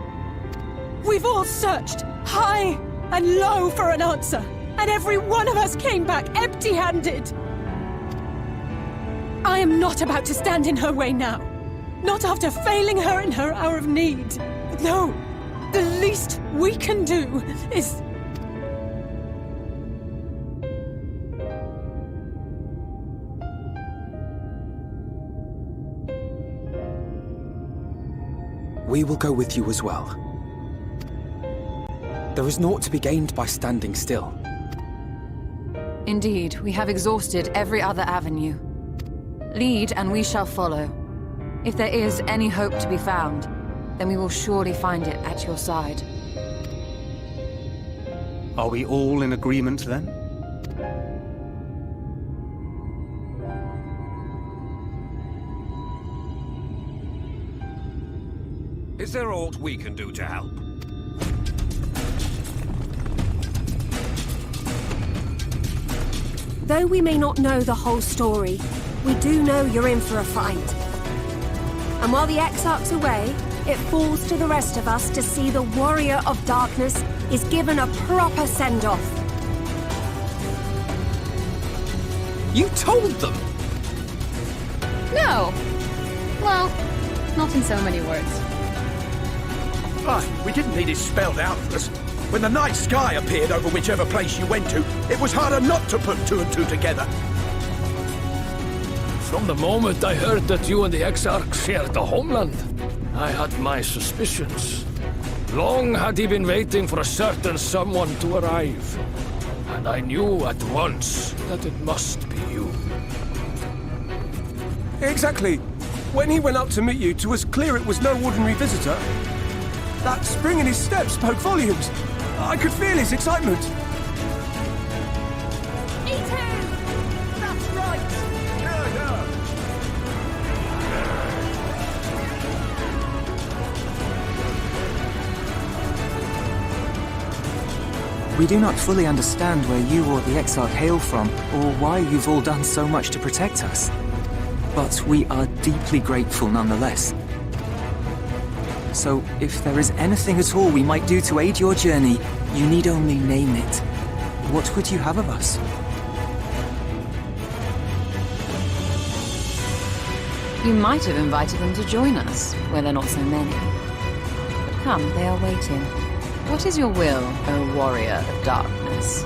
We've all searched high and low for an answer, and every one of us came back empty-handed. I am not about to stand in her way now. Not after failing her in her hour of need. No, the least we can do is... We will go with you as well. There is naught to be gained by standing still. Indeed, we have exhausted every other avenue. Lead, and we shall follow. If there is any hope to be found, then we will surely find it at your side. Are we all in agreement then? Is there aught we can do to help? Though we may not know the whole story, we do know you're in for a fight. And while the Exarch's away, it falls to the rest of us to see the Warrior of Darkness is given a proper send-off. You told them! No! Well, not in so many words. Aye, we didn't need it spelled out for us. When the night sky appeared over whichever place you went to, it was harder not to put two and two together. From the moment I heard that you and the Exarch shared the homeland, I had my suspicions. Long had he been waiting for a certain someone to arrive. And I knew at once that it must be you. Exactly. When he went up to meet you, 'twas clear it was no ordinary visitor. That spring in his step spoke volumes. I could feel his excitement. Me too! That's right! We do not fully understand where you or the Exarch hail from, or why you've all done so much to protect us. But we are deeply grateful nonetheless. So, if there is anything at all we might do to aid your journey, you need only name it. What would you have of us? You might have invited them to join us, where there are not so many. But come, they are waiting. What is your will, O Warrior of Darkness?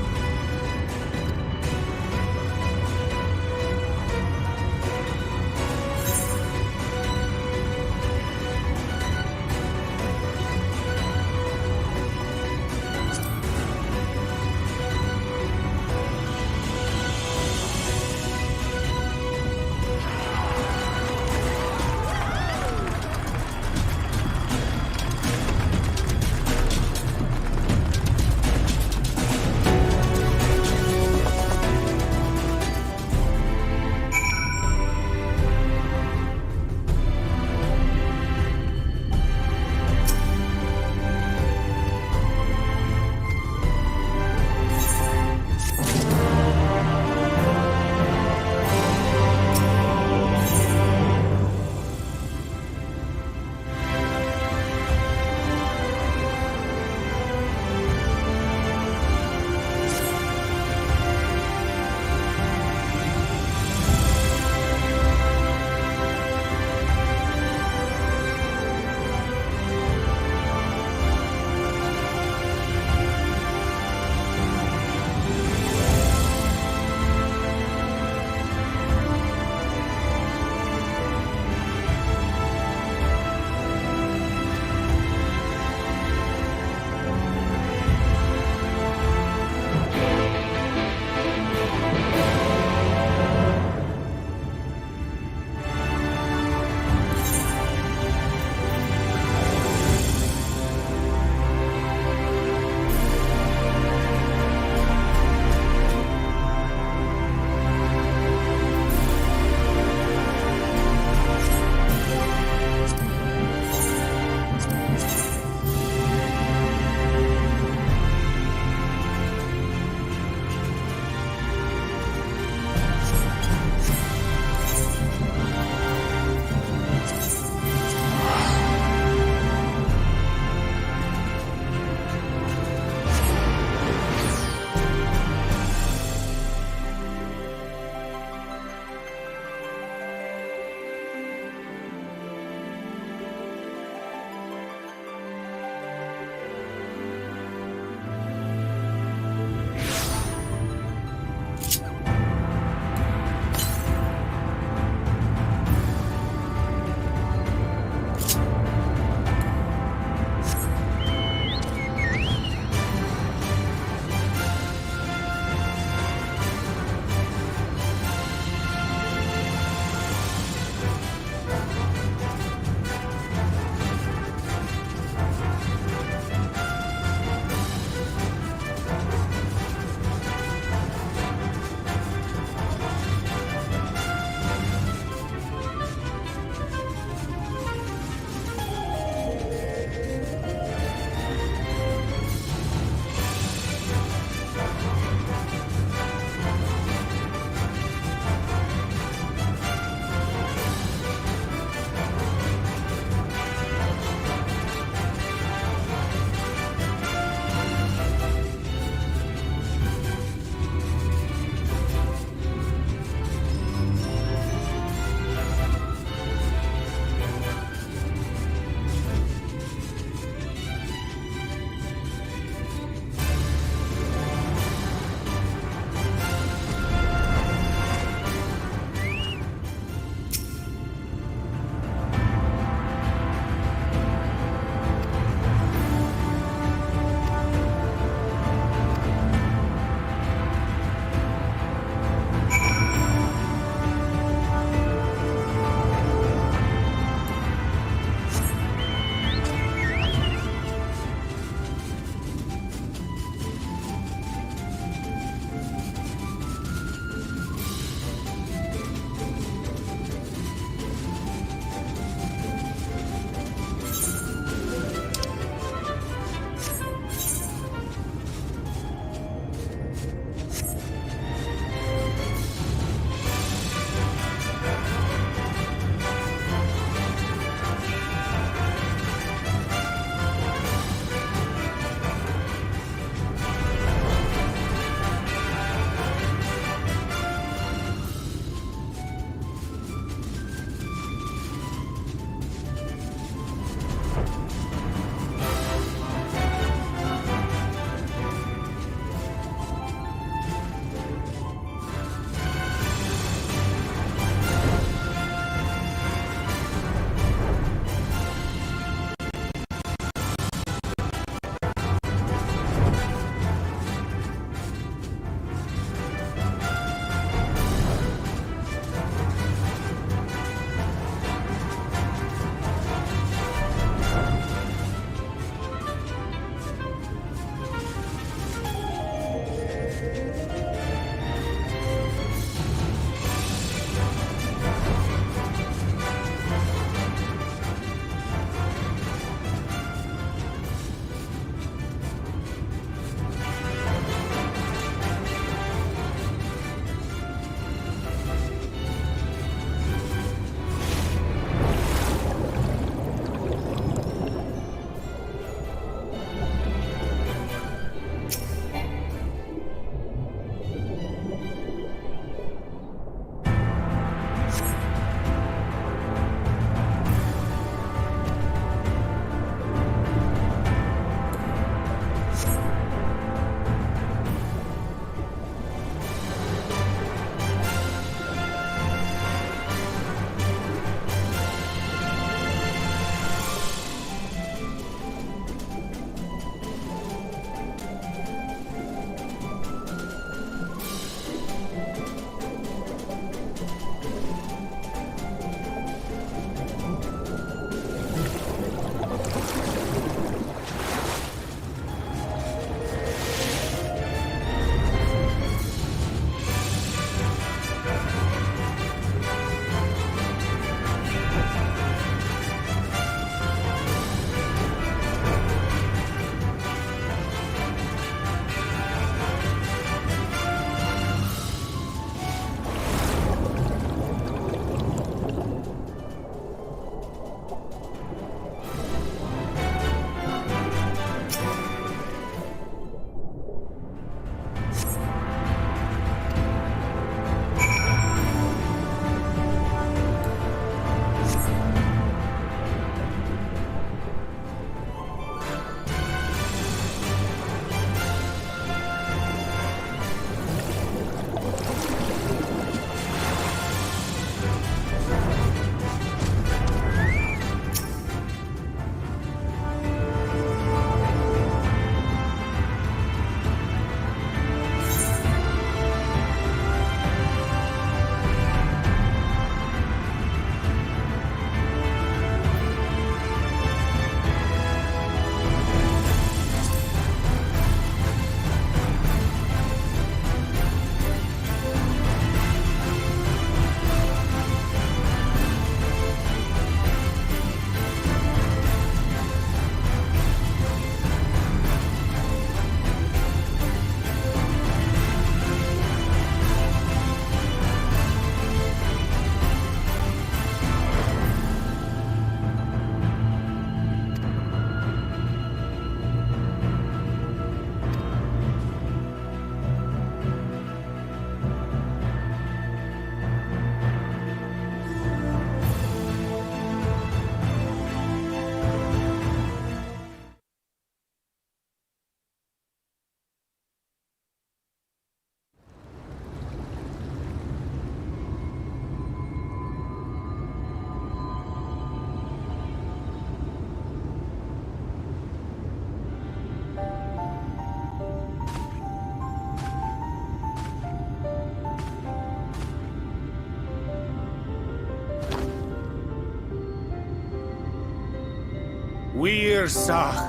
Wir Sach,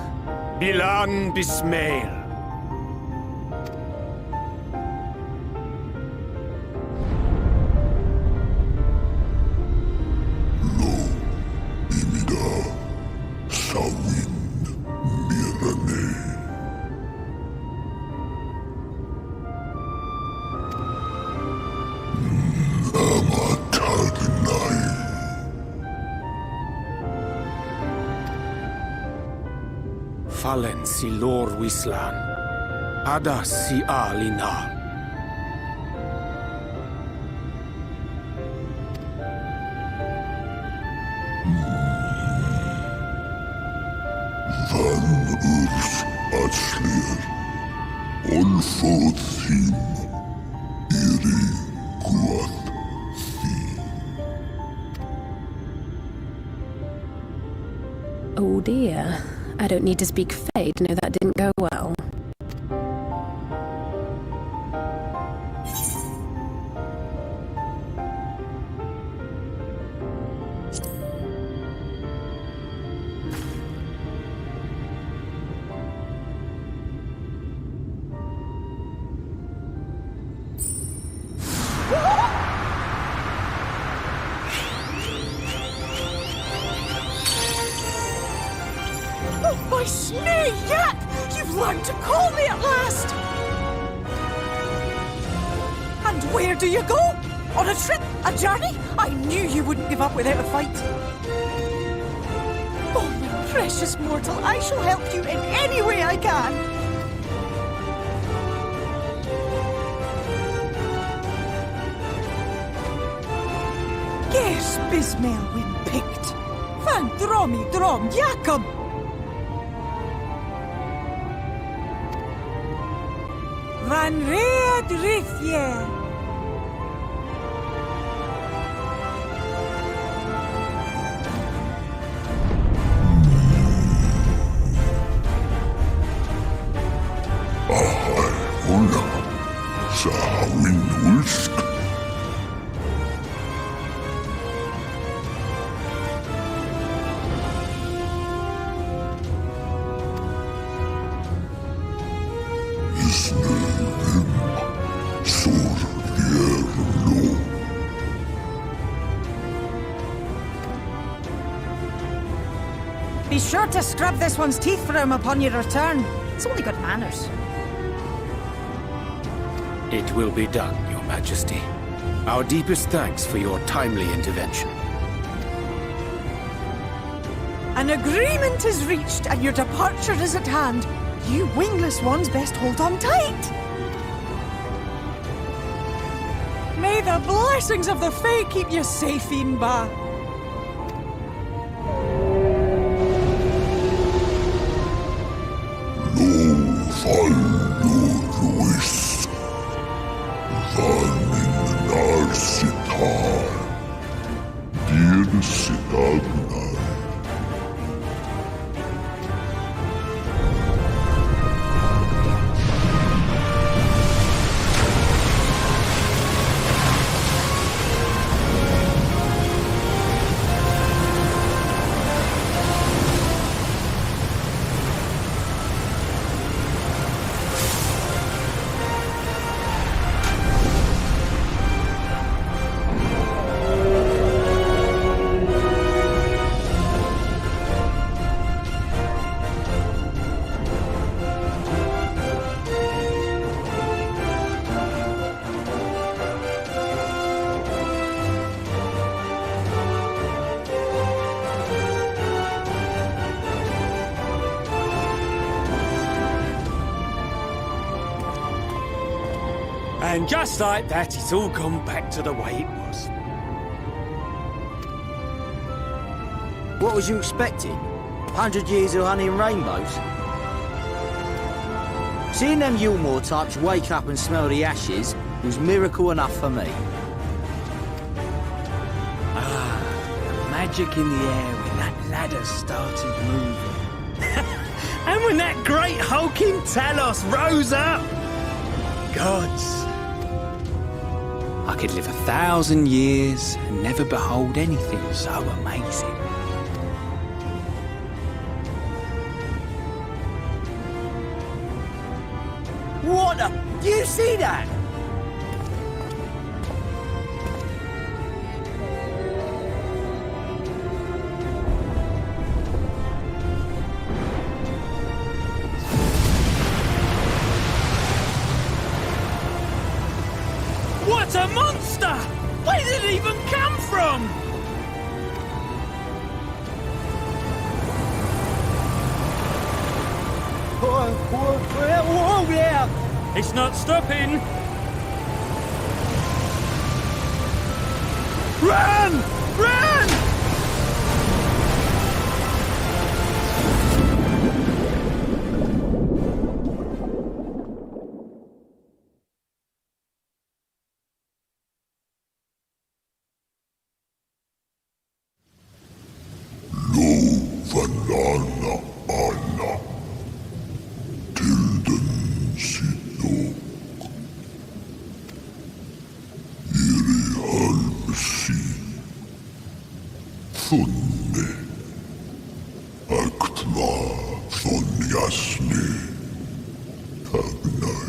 Bilan Bismail. Fallen si lor wislan, adas si alinar. Van urs atslir, olfod thim, iri guath thi. Oh dear. I don't need to speak Fae to know that didn't go well. My snake yak! You've learned to call me at last! And where do you go? On a trip? A journey? I knew you wouldn't give up without a fight. Oh, my precious mortal, I shall help you in any way I can. Guess Bismail win picked. Van dromi drom yakum. Van red rithje. Hola, Sahawin Ulsk. Be sure to scrub this one's teeth for him upon your return. It's only good manners. It will be done, Your Majesty. Our deepest thanks for your timely intervention. An agreement is reached and your departure is at hand. You wingless ones best hold on tight. May the blessings of the Fae keep you safe, Inba. And just like that, it's all gone back to the way it was. What was you expecting? 100 years of honey and rainbows? Seeing them Yulmore types wake up and smell the ashes was miracle enough for me. The magic in the air when that ladder started moving. And when that great hulking Talos rose up. Gods. I could live 1,000 years and never behold anything so amazing. Do you see that? What a monster! Where did it even come from? Whoa there! It's not stopping. Run! Run! Vanana Anna Tilden Sidok Iri Halmsi Thunne Aktma Thonyasni Tagnai.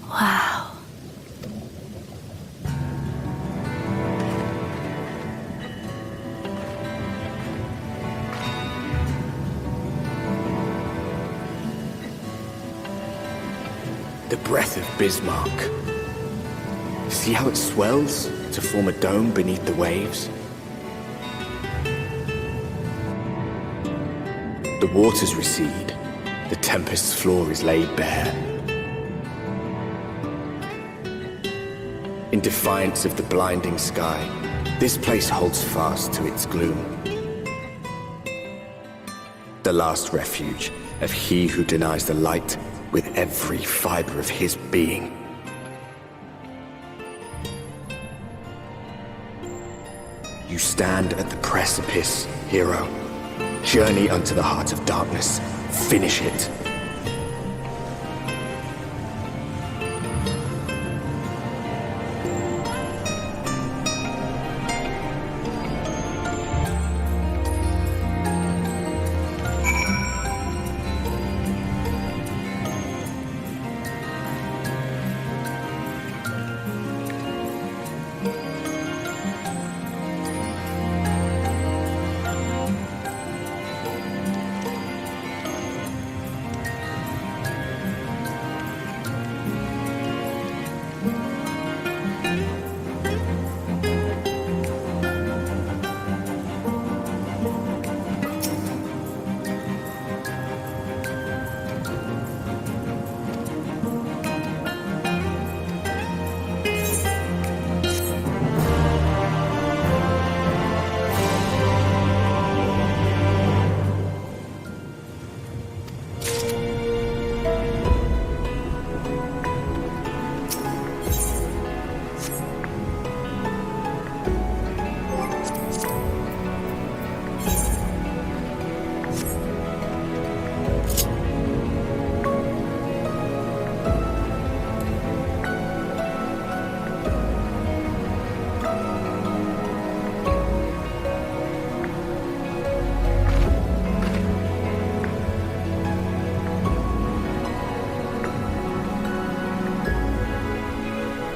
Wow. The breath of Bismarck. See how it swells to form a dome beneath the waves? The waters recede. The tempest's floor is laid bare. In defiance of the blinding sky, this place holds fast to its gloom. The last refuge of he who denies the light with every fiber of his being. You stand at the precipice, hero. Journey unto the heart of darkness. Finish it.